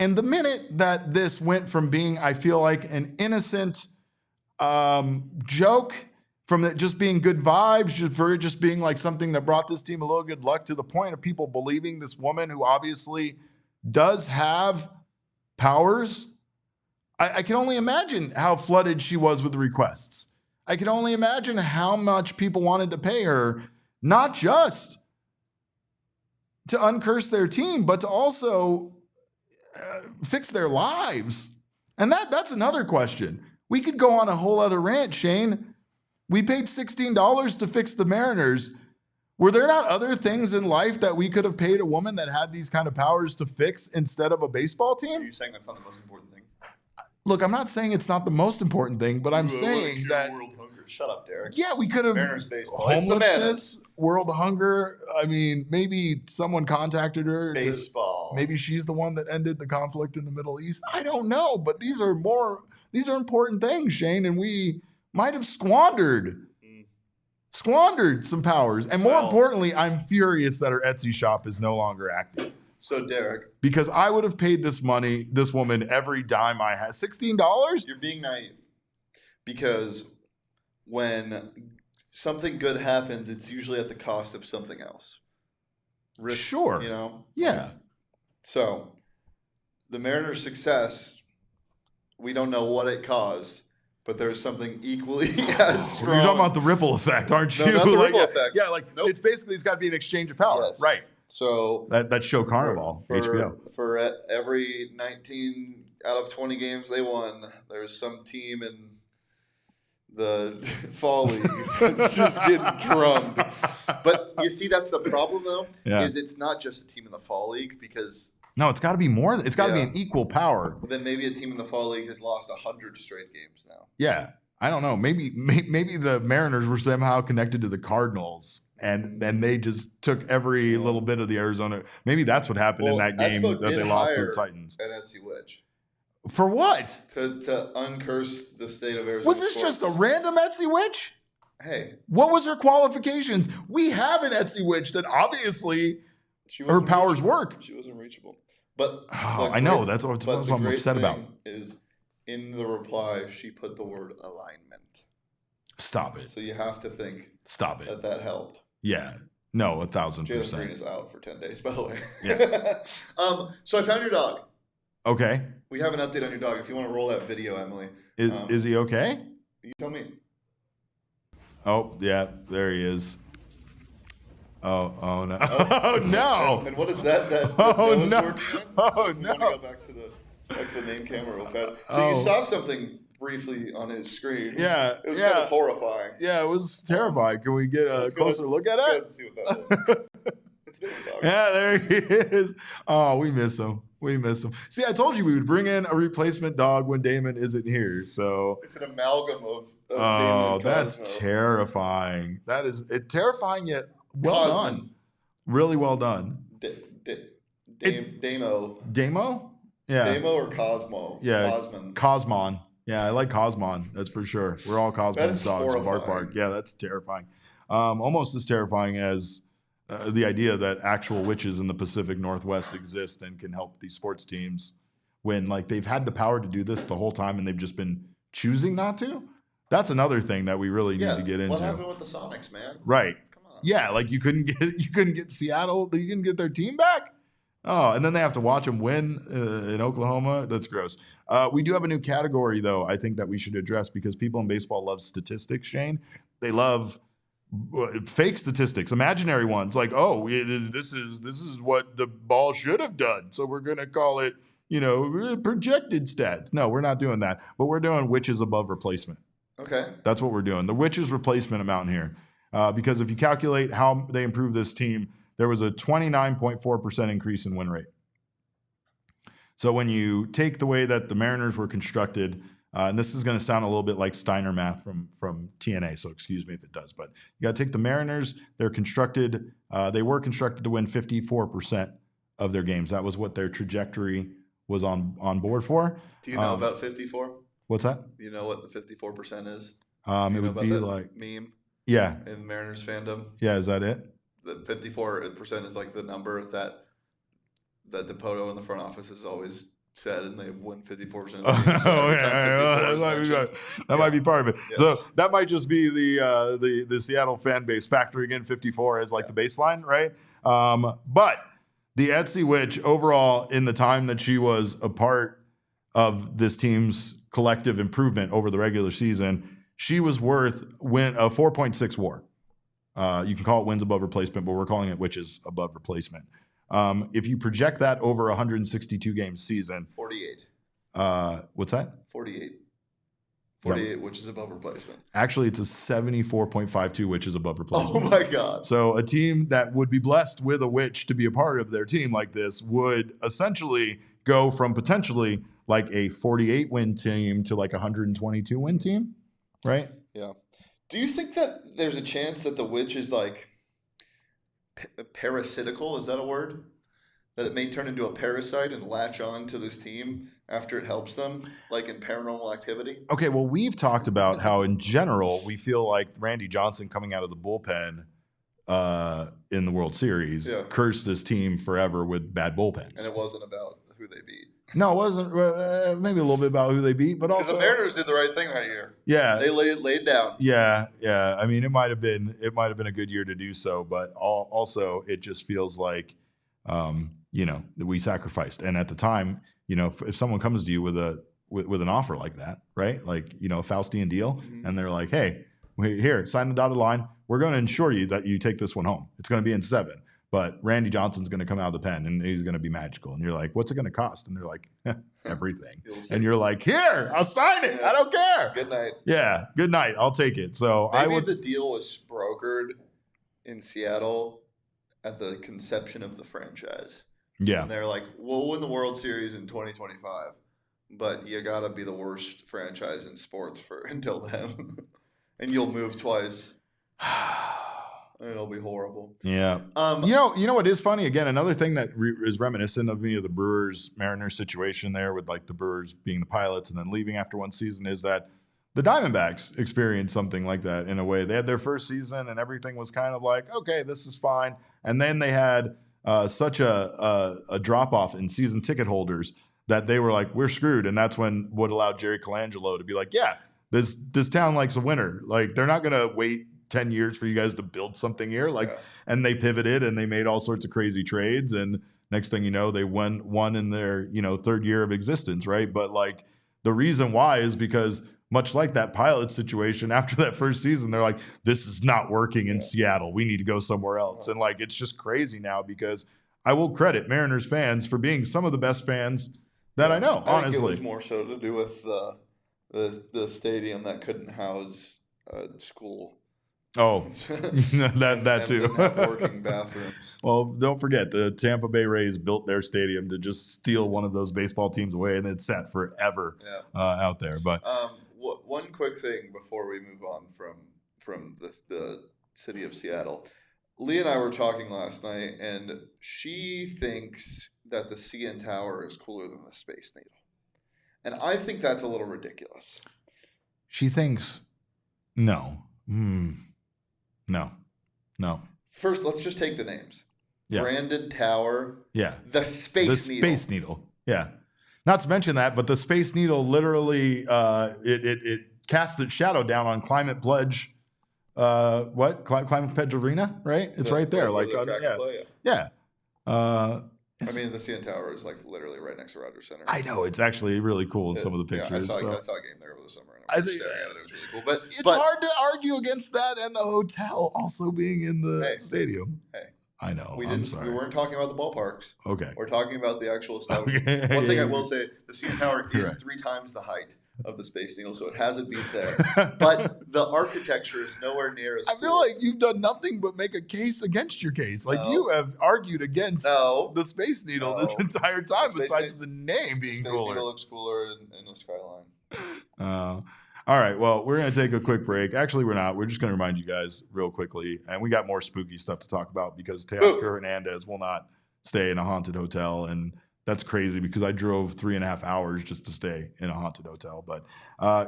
A: And the minute that this went from being, I feel like, an innocent joke, from it just being good vibes, for it just being like something that brought this team a little good luck, to the point of people believing this woman who obviously does have powers, I can only imagine how flooded she was with the requests. I can only imagine how much people wanted to pay her, not just to uncurse their team, but to also fix their lives. And that's another question. We could go on a whole other rant, Shane. We paid $16 to fix the Mariners. Were there not other things in life that we could have paid a woman that had these kind of powers to fix instead of a baseball
B: Are
A: team?
B: you saying that's not the most important thing?
A: Look, I'm not saying it's not the most important thing, but I'm saying that
B: world hunger. Shut up, Derek.
A: yeah, we could have
B: Mariners baseball. It's the
A: homelessness, world hunger. I mean, maybe someone contacted her.
B: Baseball.
A: Maybe she's the one that ended the conflict in the Middle East. I don't know, but these are important things, Shane, and we might have squandered some powers. And more importantly, I'm furious that her Etsy shop is no longer active.
B: So, Derek,
A: Because I would have paid this woman every dime I had. $16?
B: you're being naive. Because when something good happens, it's usually at the cost of something else.
A: Sure.
B: You know?
A: Yeah.
B: So, the Mariners' success, we don't know what it caused, but there's something equally as strong.
A: You're talking about the ripple effect, aren't you?
B: No, not the
A: Like,
B: ripple effect.
A: Yeah, like
B: Nope.
A: it's got to be an exchange of power.
B: Yes.
A: Right.
B: So
A: That show Carnival, HBO.
B: For every 19 out of 20 games they won, there's some team in the fall league that's just getting drummed. But you see, that's the problem though, is it's not just a team in the fall league, because
A: No, it's got to be more. It's got to be an equal power.
B: then maybe a team in the fall league has lost 100 straight games now.
A: Yeah. I don't know. Maybe the Mariners were somehow connected to the Cardinals, and they just took every little bit of the Arizona. Maybe that's what happened in that game
B: Espo
A: that they
B: did
A: lost to
B: hire
A: the Titans.
B: An Etsy witch
A: For what?
B: to uncurse the state of Arizona.
A: Was this
B: sports.
A: just a random Etsy witch?
B: Hey,
A: What was her qualifications? We have an Etsy witch that obviously
B: she
A: her
B: wasn't
A: powers
B: reachable.
A: work.
B: She wasn't reachable. But
A: Oh, I know. That's what I'm upset about.
B: Is in the reply she put the word alignment.
A: Stop it.
B: So you have to think
A: Stop it.
B: that helped.
A: Yeah. No,
B: Jalen
A: 1,000%.
B: Green is out for 10 days, by the way.
A: Yeah.
B: So I found your dog.
A: Okay.
B: We have an update on your dog. If you want to roll that video, Emily.
A: Is he okay?
B: You tell me.
A: Oh, yeah, there he is. Oh no. Oh no.
B: And what is that?
A: Oh,
B: Noah's
A: no.
B: working on?
A: Oh,
B: So if we
A: no.
B: want to go back to the main camera real fast. So you saw something briefly on his screen.
A: Yeah.
B: It was kind of horrifying.
A: Yeah, it was terrifying. Can we get a
B: Let's go
A: closer look at
B: let's
A: it?
B: go and see what that is. It's the dog.
A: Yeah, there he is. Oh, we miss him. See, I told you we would bring in a replacement dog when Damon isn't here. So
B: It's an amalgam of Damon
A: oh,
B: and
A: that's
B: Cosmo.
A: terrifying. That is terrifying yet well
B: Cosman.
A: done. Really well done.
B: Damo.
A: Damo? Yeah.
B: Damo or Cosmo?
A: Yeah.
B: Cosman.
A: Cosmon. Yeah, I like Cosmon. That's for sure. We're all
B: That
A: Cosmon's
B: is
A: dogs. Bark,
B: horrifying.
A: bark. Yeah, that's terrifying. Almost as terrifying as the idea that actual witches in the Pacific Northwest exist and can help these sports teams when like they've had the power to do this the whole time and they've just been choosing not to. That's another thing that we really need to get into.
B: What happened with the Sonics, man?
A: Right.
B: Come on.
A: Yeah, like you couldn't get Seattle. You couldn't get their team back. Oh, and then they have to watch them win in Oklahoma. That's gross. We do have a new category, though, I think that we should address because people in baseball love statistics, Shane. They love fake statistics, imaginary ones, like, oh, this is what the ball should have done. So we're going to call it, projected stats. No, we're not doing that. But we're doing which is above replacement.
B: Okay.
A: That's what we're doing. The which is replacement amount here. Because if you calculate how they improved this team, there was a 29.4% increase in win rate. So when you take the way that the Mariners were constructed, and this is going to sound a little bit like Steiner math from TNA, so excuse me if it does, but you got to take the Mariners. They were constructed to win 54% of their games. That was what their trajectory was on board for.
B: Do you know about 54?
A: What's that?
B: Do you know what the 54% is?
A: It would be
B: that
A: like
B: meme
A: yeah,
B: in Mariners fandom.
A: yeah. Is that it?
B: The 54% is like the number that Dipoto in the front office has always said, and they win 54% of the games.
A: Oh yeah, that might be part of it.
B: Yes.
A: So that might just be the Seattle fan base factoring in 54 as like the baseline, right? But the Etsy witch overall, in the time that she was a part of this team's collective improvement over the regular season, she was worth a 4.6 WAR. You can call it wins above replacement, but we're calling it witches above replacement. If you project that over 162 game season,
B: 48.
A: What's that?
B: 48. 48, which is above replacement.
A: Actually, it's a 74.52, which is above replacement.
B: Oh my God.
A: So a team that would be blessed with a witch to be a part of their team like this would essentially go from potentially like a 48 win team to like a 122 win team, right?
B: Yeah. Do you think that there's a chance that the witch is like parasitical? Is that a word? That it may turn into a parasite and latch on to this team after it helps them, like in Paranormal Activity?
A: Okay, well, we've talked about how in general we feel like Randy Johnson coming out of the bullpen in the World Series cursed this team forever with bad bullpens.
B: And it wasn't about who they beat.
A: No, it wasn't. Maybe a little bit about who they beat, but also
B: the Mariners did the right thing that year.
A: Yeah,
B: they laid down.
A: Yeah. I mean, it might have been a good year to do so, but also it just feels like, we sacrificed. And at the time, if someone comes to you with an offer like that, right? Like, a Faustian deal, and they're like, hey, here, sign the dotted line. We're going to ensure you that you take this one home. It's going to be in 7. But Randy Johnson's going to come out of the pen and he's going to be magical. And you're like, what's it going to cost? And they're like, everything. And you're like, here, I'll sign it. I don't care.
B: Good night.
A: Yeah, good night. I'll take it. So
B: maybe the deal was brokered in Seattle at the conception of the franchise.
A: Yeah.
B: And they're like, we'll win the World Series in 2025, but you got to be the worst franchise in sports until then. And you'll move twice. It'll be horrible.
A: Yeah. You know what is funny? Again, another thing that is reminiscent of me of the Brewers-Mariners situation there with like the Brewers being the pilots and then leaving after one season is that the Diamondbacks experienced something like that in a way. They had their first season and everything was kind of like, okay, this is fine. And then they had such a drop-off in season ticket holders that they were like, we're screwed. And that's what allowed Jerry Colangelo to be like, yeah, this town likes a winner. Like, they're not going to wait 10 years for you guys to build something here. And they pivoted and they made all sorts of crazy trades. And next thing you know, they won in their, third year of existence. Right. But like the reason why is because much like that pilot situation after that first season, they're like, this is not working in Seattle. We need to go somewhere else. And like, it's just crazy now because I will credit Mariners fans for being some of the best fans that I know, honestly.
B: I think it was more so to do with the stadium that couldn't house school.
A: Oh, that too.
B: Working bathrooms.
A: Well, don't forget the Tampa Bay Rays built their stadium to just steal one of those baseball teams away, and it sat forever out there. But
B: one quick thing before we move on from the city of Seattle, Lee and I were talking last night, and she thinks that the CN Tower is cooler than the Space Needle, and I think that's a little ridiculous.
A: She thinks no. No.
B: First, let's just take the names.
A: Yeah.
B: Branded Tower.
A: Yeah.
B: The Space Needle.
A: Space Needle. Yeah. Not to mention that, but the Space Needle literally it casts its shadow down on Climate Pledge. Climate Pledge Arena, right? It's right there. Yeah.
B: I mean, the CN Tower is like literally right next to Rogers Center.
A: I know. It's actually really cool in some of the pictures.
B: I saw a game there over the summer. And I was staring at it. It was really cool. But
A: it's hard to argue against that and the hotel also being in the stadium.
B: Hey.
A: I know.
B: I'm sorry. We weren't talking about the ballparks.
A: Okay.
B: We're talking about the actual stuff. Okay. One thing I will say, the CN Tower is 3 times the height of the Space Needle, so it has a beat there. But the architecture is nowhere near as cool.
A: I feel like you've done nothing but make a case against your case. Like you have argued against the Space Needle this entire time, besides the name being cooler.
B: The Space Needle looks cooler in the skyline.
A: All right, well, we're going to take a quick break. Actually, we're not. We're just going to remind you guys real quickly, and we got more spooky stuff to talk about because Teoscar Hernandez will not stay in a haunted hotel, and that's crazy because I drove 3.5 hours just to stay in a haunted hotel. But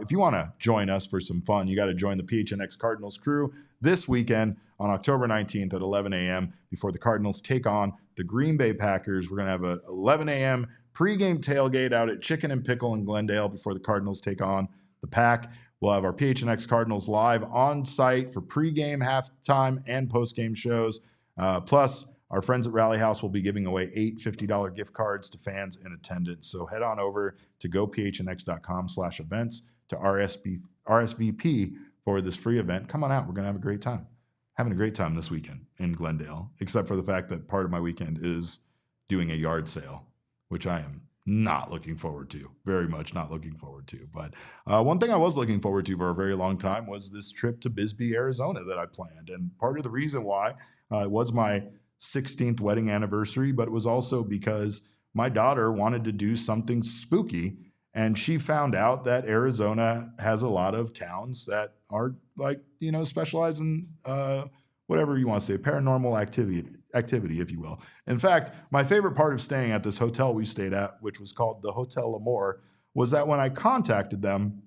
A: if you want to join us for some fun, you got to join the PHNX Cardinals crew this weekend on October 19th at 11 a.m. before the Cardinals take on the Green Bay Packers. We're going to have a 11 a.m. pregame tailgate out at Chicken and Pickle in Glendale before the Cardinals take on the Pack. We'll have our PHNX Cardinals live on site for pregame, halftime, and postgame shows. Plus, our friends at Rally House will be giving away 8 $50 gift cards to fans in attendance. So head on over to gophnx.com/events to RSVP for this free event. Come on out. We're going to have a great time. Having a great time this weekend in Glendale, except for the fact that part of my weekend is doing a yard sale, which I am not looking forward to. Very much not looking forward to. But one thing I was looking forward to for a very long time was this trip to Bisbee, Arizona that I planned. And part of the reason why it was my 16th wedding anniversary, but it was also because my daughter wanted to do something spooky. And she found out that Arizona has a lot of towns that are like, specialize in whatever you want to say, paranormal activity, if you will. In fact, my favorite part of staying at this hotel we stayed at, which was called the Hotel L'Amour, was that when I contacted them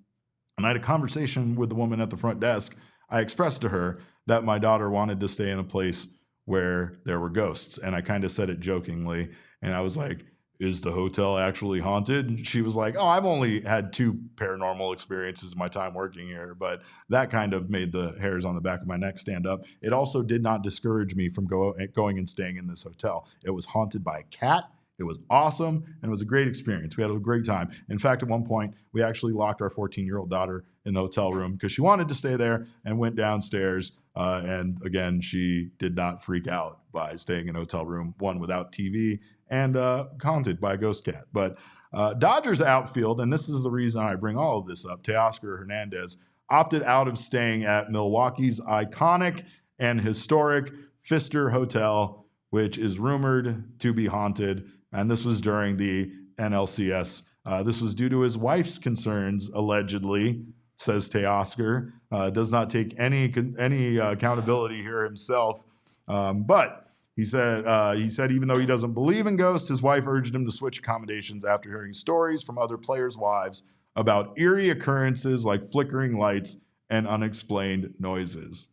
A: and I had a conversation with the woman at the front desk, I expressed to her that my daughter wanted to stay in a place where there were ghosts. And I kind of said it jokingly. And I was like, is the hotel actually haunted? And she was like, oh, I've only had 2 paranormal experiences in my time working here, but that kind of made the hairs on the back of my neck stand up. It also did not discourage me from going and staying in this hotel. It was haunted by a cat. It was awesome, and it was a great experience. We had a great time. In fact, at one point, we actually locked our 14-year-old daughter in the hotel room because she wanted to stay there and went downstairs. And again, she did not freak out by staying in a hotel room, one without TV, and haunted by a ghost cat. But Dodgers outfield, and this is the reason I bring all of this up, Teoscar Hernandez opted out of staying at Milwaukee's iconic and historic Pfister Hotel, which is rumored to be haunted. And this was during the NLCS. This was due to his wife's concerns, allegedly, says Teoscar. Does not take any accountability here himself. But he said even though he doesn't believe in ghosts, his wife urged him to switch accommodations after hearing stories from other players' wives about eerie occurrences like flickering lights and unexplained noises.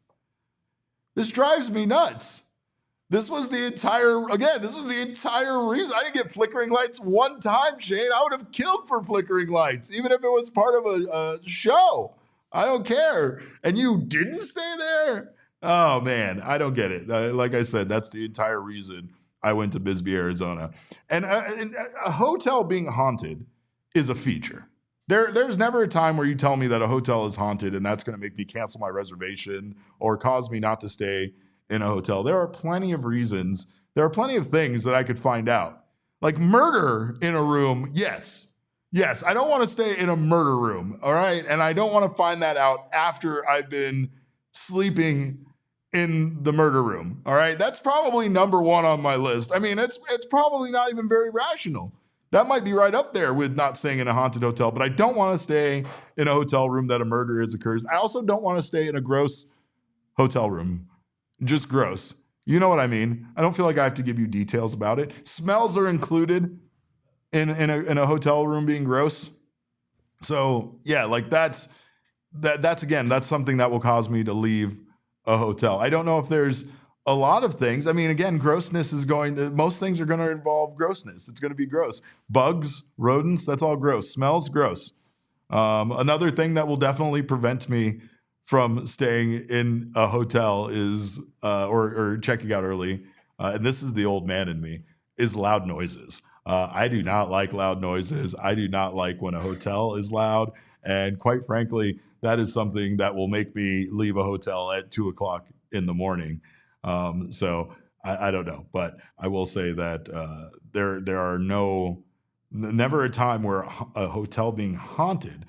A: This drives me nuts. This was the entire reason. I didn't get flickering lights one time, Shane. I would have killed for flickering lights, even if it was part of a show. I don't care. And you didn't stay there? Oh, man, I don't get it. Like I said, that's the entire reason I went to Bisbee, Arizona. And a hotel being haunted is a feature. There's never a time where you tell me that a hotel is haunted and that's going to make me cancel my reservation or cause me not to stay in a hotel. There are plenty of reasons. There are plenty of things that I could find out. Like murder in a room, yes. Yes, I don't want to stay in a murder room, all right? And I don't want to find that out after I've been sleeping in the murder room, all right? That's probably number 1 on my list. I mean, it's probably not even very rational. That might be right up there with not staying in a haunted hotel, but I don't want to stay in a hotel room that a murder has occurred. I also don't want to stay in a gross hotel room. Just gross. You know what I mean? I don't feel like I have to give you details about it. Smells are included in a hotel room being gross. So yeah, like that's something that will cause me to leave a hotel. I don't know if there's a lot of things. I mean, again, grossness is most things are going to involve grossness. It's going to be gross. Bugs, rodents, that's all gross. Smells, gross. Another thing that will definitely prevent me from staying in a hotel is, or checking out early, and this is the old man in me, is loud noises. I do not like loud noises. I do not like when a hotel is loud. And quite frankly, that is something that will make me leave a hotel at 2:00 in the morning. So I don't know, but I will say that there are never a time where a hotel being haunted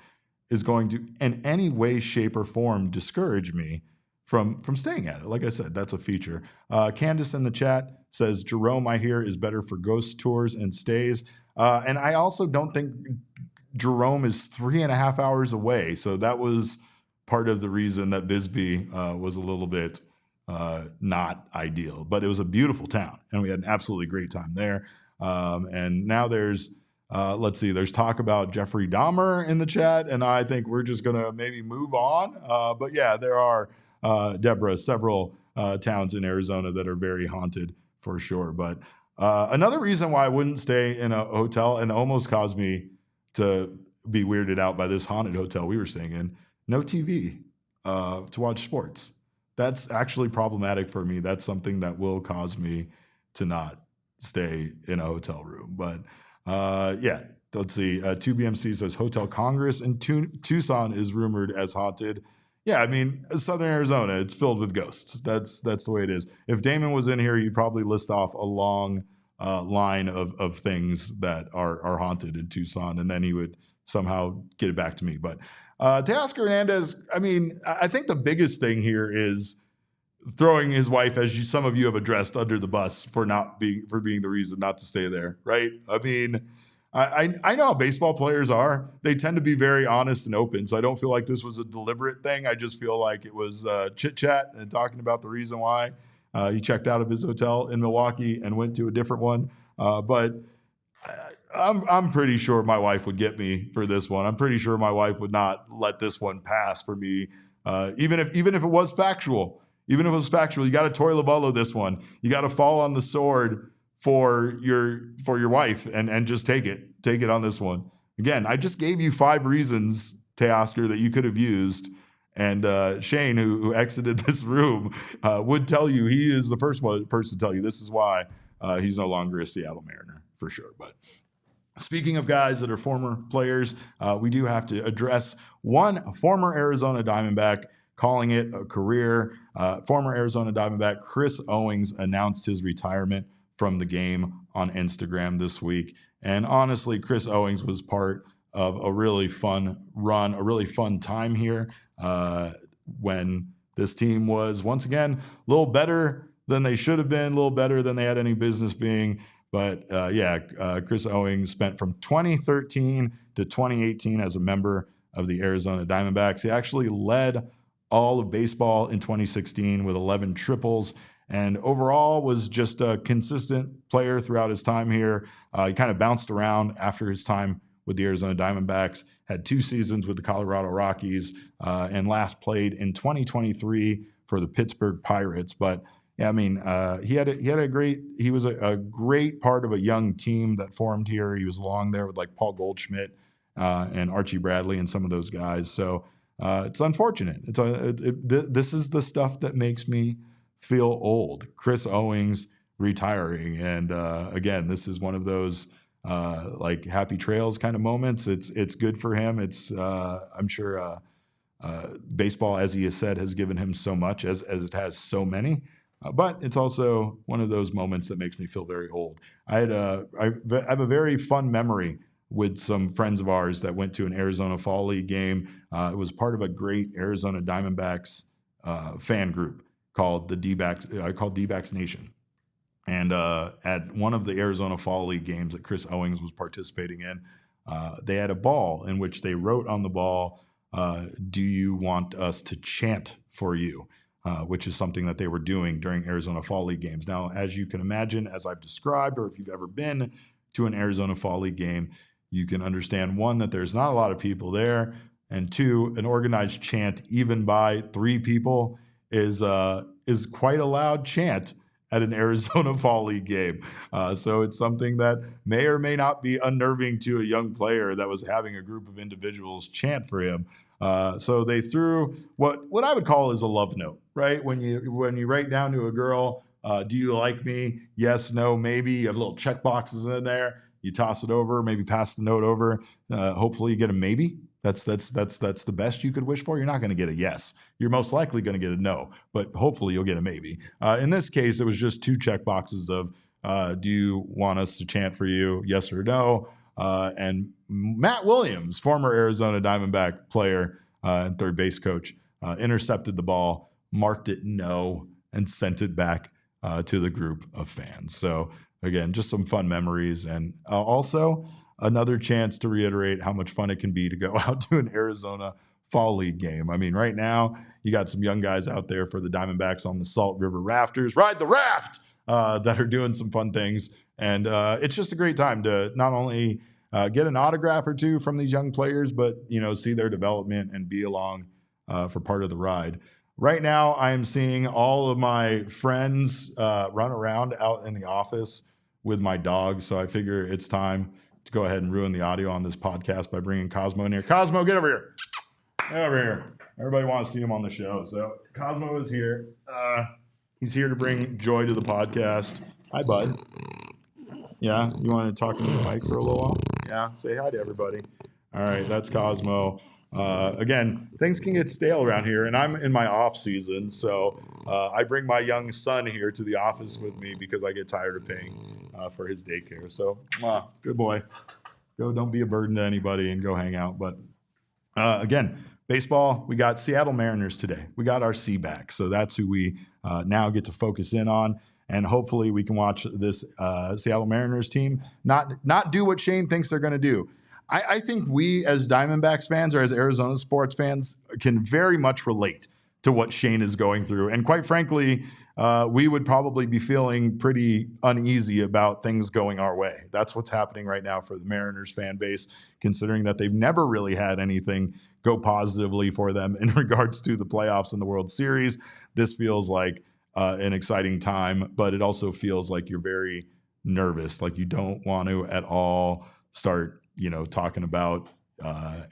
A: is going to in any way, shape, or form discourage me from staying at it. Like I said, that's a feature. Candace in the chat says, Jerome, I hear, is better for ghost tours and stays. And I also don't think Jerome is 3.5 hours away. So that was part of the reason that Bisbee was a little bit not ideal. But it was a beautiful town, and we had an absolutely great time there. And now there's there's talk about Jeffrey Dahmer in the chat, and I think we're just going to maybe move on. But yeah, there are, Deborah, several towns in Arizona that are very haunted for sure. But another reason why I wouldn't stay in a hotel and almost caused me to be weirded out by this haunted hotel we were staying in, no TV to watch sports. That's actually problematic for me. That's something that will cause me to not stay in a hotel room. But yeah, let's see. 2BMC says Hotel Congress in Tucson is rumored as haunted. Yeah, I mean, Southern Arizona, it's filled with ghosts. That's the way it is. If Damon was in here, he'd probably list off a long line of things that are haunted in Tucson, and then he would somehow get it back to me. But Teoscar Hernandez, I mean, I think the biggest thing here is throwing his wife, as some of you have addressed, under the bus for being the reason not to stay there, right? I mean, I know how baseball players are. They tend to be very honest and open, so I don't feel like this was a deliberate thing. I just feel like it was chit-chat and talking about the reason why he checked out of his hotel in Milwaukee and went to a different one. But I'm pretty sure my wife would get me for this one. I'm pretty sure my wife would not let this one pass for me, even if it was factual. Even if it was factual, you got to Toy Labello this one. You got to fall on the sword for your wife and just take it on this one. Again, I just gave you 5 reasons, Teoscar, that you could have used. And Shane, who exited this room, would tell you, he is the first person to tell you this is why he's no longer a Seattle Mariner, for sure. But speaking of guys that are former players, we do have to address one former Arizona Diamondback calling it a career. Former Arizona Diamondback Chris Owings announced his retirement from the game on Instagram this week. And honestly, Chris Owings was part of a really fun run, a really fun time here when this team was, once again, a little better than they should have been, a little better than they had any business being. But Chris Owings spent from 2013 to 2018 as a member of the Arizona Diamondbacks. He actually led all of baseball in 2016 with 11 triples, and overall was just a consistent player throughout his time here. He kind of bounced around after his time with the Arizona Diamondbacks, had 2 seasons with the Colorado Rockies, and last played in 2023 for the Pittsburgh Pirates. But yeah, I mean, he was a great part of a young team that formed here. He was along there with like Paul Goldschmidt and Archie Bradley and some of those guys. So it's unfortunate. This is the stuff that makes me feel old. Chris Owings retiring, and again, this is one of those like happy trails kind of moments. It's good for him. It's I'm sure baseball, as he has said, has given him so much, as it has so many. But it's also one of those moments that makes me feel very old. I have a very fun memory with some friends of ours that went to an Arizona Fall League game. It was part of a great Arizona Diamondbacks fan group called the Dbacks, called Dbacks Nation. And at one of the Arizona Fall League games that Chris Owings was participating in, they had a ball in which they wrote on the ball, "Do you want us to chant for you?" Which is something that they were doing during Arizona Fall League games. Now, as you can imagine, as I've described, or if you've ever been to an Arizona Fall League game, you can understand, 1, that there's not a lot of people there, and 2, an organized chant, even by 3 people, is quite a loud chant at an Arizona Fall League game. So it's something that may or may not be unnerving to a young player that was having a group of individuals chant for him. So they threw what I would call is a love note, right? When you write down to a girl, do you like me? Yes, no, maybe. You have little check boxes in there. You toss it over, maybe pass the note over. Hopefully you get a maybe. That's the best you could wish for. You're not going to get a yes. You're most likely going to get a no, but hopefully you'll get a maybe. In this case, it was just 2 check boxes of, do you want us to chant for you? Yes or no? And Matt Williams, former Arizona Diamondback player and third base coach, intercepted the ball, marked it no, and sent it back to the group of fans. So again, just some fun memories, and also another chance to reiterate how much fun it can be to go out to an Arizona Fall League game. I mean, right now you got some young guys out there for the Diamondbacks on the Salt River Rafters, ride the raft, that are doing some fun things. And it's just a great time to not only get an autograph or 2 from these young players, but, see their development and be along for part of the ride. Right now, I am seeing all of my friends run around out in the office with my dog. So I figure it's time to go ahead and ruin the audio on this podcast by bringing Cosmo in here. Cosmo, get over here. Get over here. Everybody wants to see him on the show. So Cosmo is here. He's here to bring joy to the podcast. Hi, bud. Yeah, you want to talk into the mic for a little while? Yeah, say hi to everybody. All right, that's Cosmo. Again, things can get stale around here, and I'm in my off season, so I bring my young son here to the office with me because I get tired of paying for his daycare. So, good boy. Go, don't be a burden to anybody and go hang out. But again, baseball, we got Seattle Mariners today. We got our C-backs. So that's who we now get to focus in on. And hopefully we can watch this Seattle Mariners team not do what Shane thinks they're going to do. I think we as Diamondbacks fans or as Arizona sports fans can very much relate to what Shane is going through. And quite frankly, we would probably be feeling pretty uneasy about things going our way. That's what's happening right now for the Mariners fan base, considering that they've never really had anything go positively for them in regards to the playoffs and the World Series. This feels like an exciting time, but it also feels like you're very nervous, like you don't want to at all start, talking about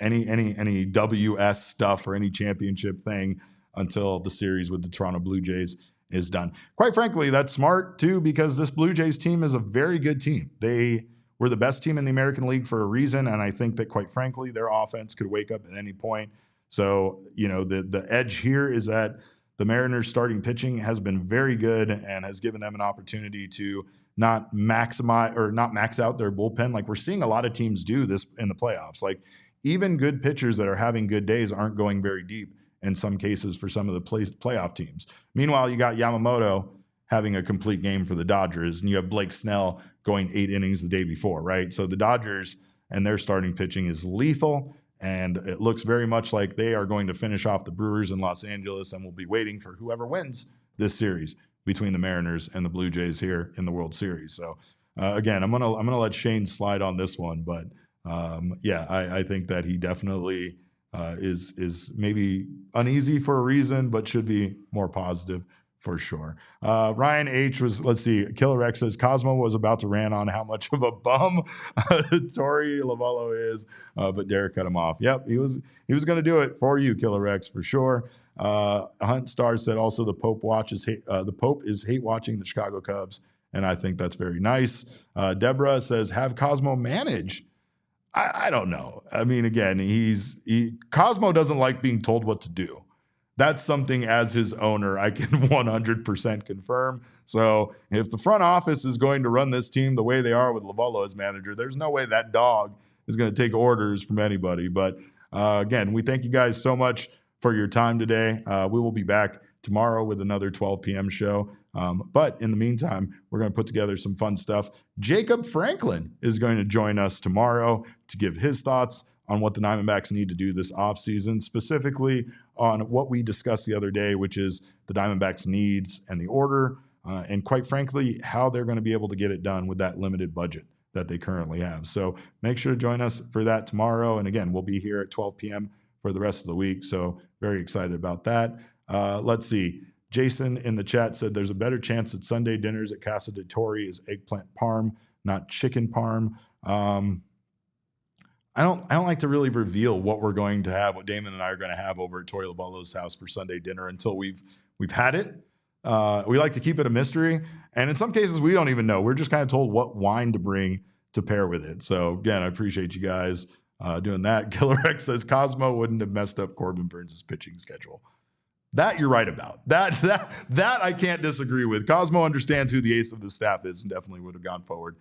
A: any WS stuff or any championship thing until the series with the Toronto Blue Jays is done. Quite frankly, that's smart too, because this Blue Jays team is a very good team. They were the best team in the American League for a reason, and I think that quite frankly, their offense could wake up at any point. So, the edge here is that the Mariners starting pitching has been very good and has given them an opportunity to not max out their bullpen. Like we're seeing a lot of teams do this in the playoffs. Like even good pitchers that are having good days aren't going very deep in some cases for some of the playoff teams. Meanwhile, you got Yamamoto having a complete game for the Dodgers, and you have Blake Snell going 8 innings the day before, right? So the Dodgers and their starting pitching is lethal, and it looks very much like they are going to finish off the Brewers in Los Angeles, and we'll be waiting for whoever wins this series between the Mariners and the Blue Jays here in the World Series. So again, I'm gonna let Shane slide on this one, but I think that he definitely is maybe uneasy for a reason, but should be more positive for sure. Ryan H let's see, Killer X says Cosmo was about to rant on how much of a bum Torey Lovullo is, but Derek cut him off. Yep, he was going to do it for you, Killer X, for sure. Hunt Star said also the Pope is hate watching the Chicago Cubs, and I think that's very nice. Deborah says have Cosmo manage. I don't know. I mean, again, Cosmo doesn't like being told what to do. That's something as his owner I can 100% confirm. So if the front office is going to run this team the way they are with Lovullo as manager, there's no way that dog is going to take orders from anybody. But again, we thank you guys so much for your time today. We will be back tomorrow with another 12 p.m. show. But in the meantime, we're going to put together some fun stuff. Jacob Franklin is going to join us tomorrow to give his thoughts on what the Diamondbacks need to do this offseason, specifically on what we discussed the other day, which is the Diamondbacks' needs and the order, and quite frankly, how they're going to be able to get it done with that limited budget that they currently have. So make sure to join us for that tomorrow. And again, we'll be here at 12 p.m. for the rest of the week. So very excited about that. Let's see. Jason in the chat said there's a better chance that Sunday dinners at Casa de Torre is eggplant parm, not chicken parm. I don't like to really reveal what we're going to have, what Damon and I are going to have over at Torey Lovullo's house for Sunday dinner until we've had it. We like to keep it a mystery, and in some cases we don't even know. We're just kind of told what wine to bring to pair with it. So again, I appreciate you guys doing that. Killer X says Cosmo wouldn't have messed up Corbin Burns' pitching schedule. That you're right about. That I can't disagree with. Cosmo understands who the ace of the staff is and definitely would have gone forward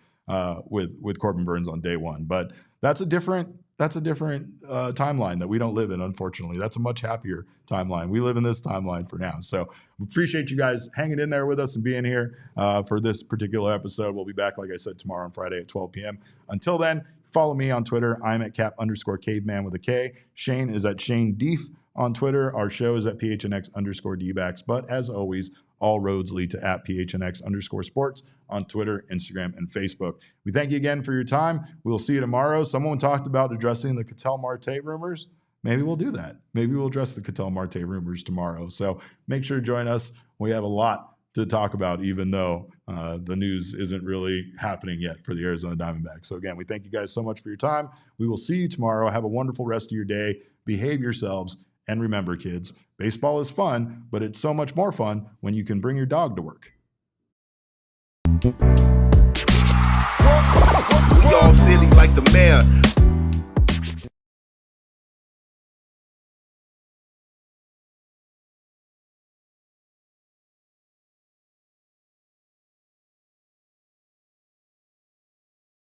A: with Corbin Burns on day one. But that's a different timeline that we don't live in, unfortunately. That's a much happier timeline. We live in this timeline for now. So we appreciate you guys hanging in there with us and being here for this particular episode. We'll be back, like I said, tomorrow on Friday at 12 p.m. Until then, follow me on Twitter. I'm at cap_caveman with a K. Shane is at Shane Deef on Twitter. Our show is at PHNX_Dbacks. But as always, all roads lead to at PHNX_sports on Twitter, Instagram, and Facebook. We thank you again for your time. We'll see you tomorrow. Someone talked about addressing the Ketel Marte rumors. Maybe we'll do that. Maybe we'll address the Ketel Marte rumors tomorrow. So make sure to join us. We have a lot to talk about, even though the news isn't really happening yet for the Arizona Diamondbacks. So again, we thank you guys so much for your time. We will see you tomorrow. Have a wonderful rest of your day. Behave yourselves. And remember, kids, baseball is fun, but it's so much more fun when you can bring your dog to work.
C: We all silly like the mayor.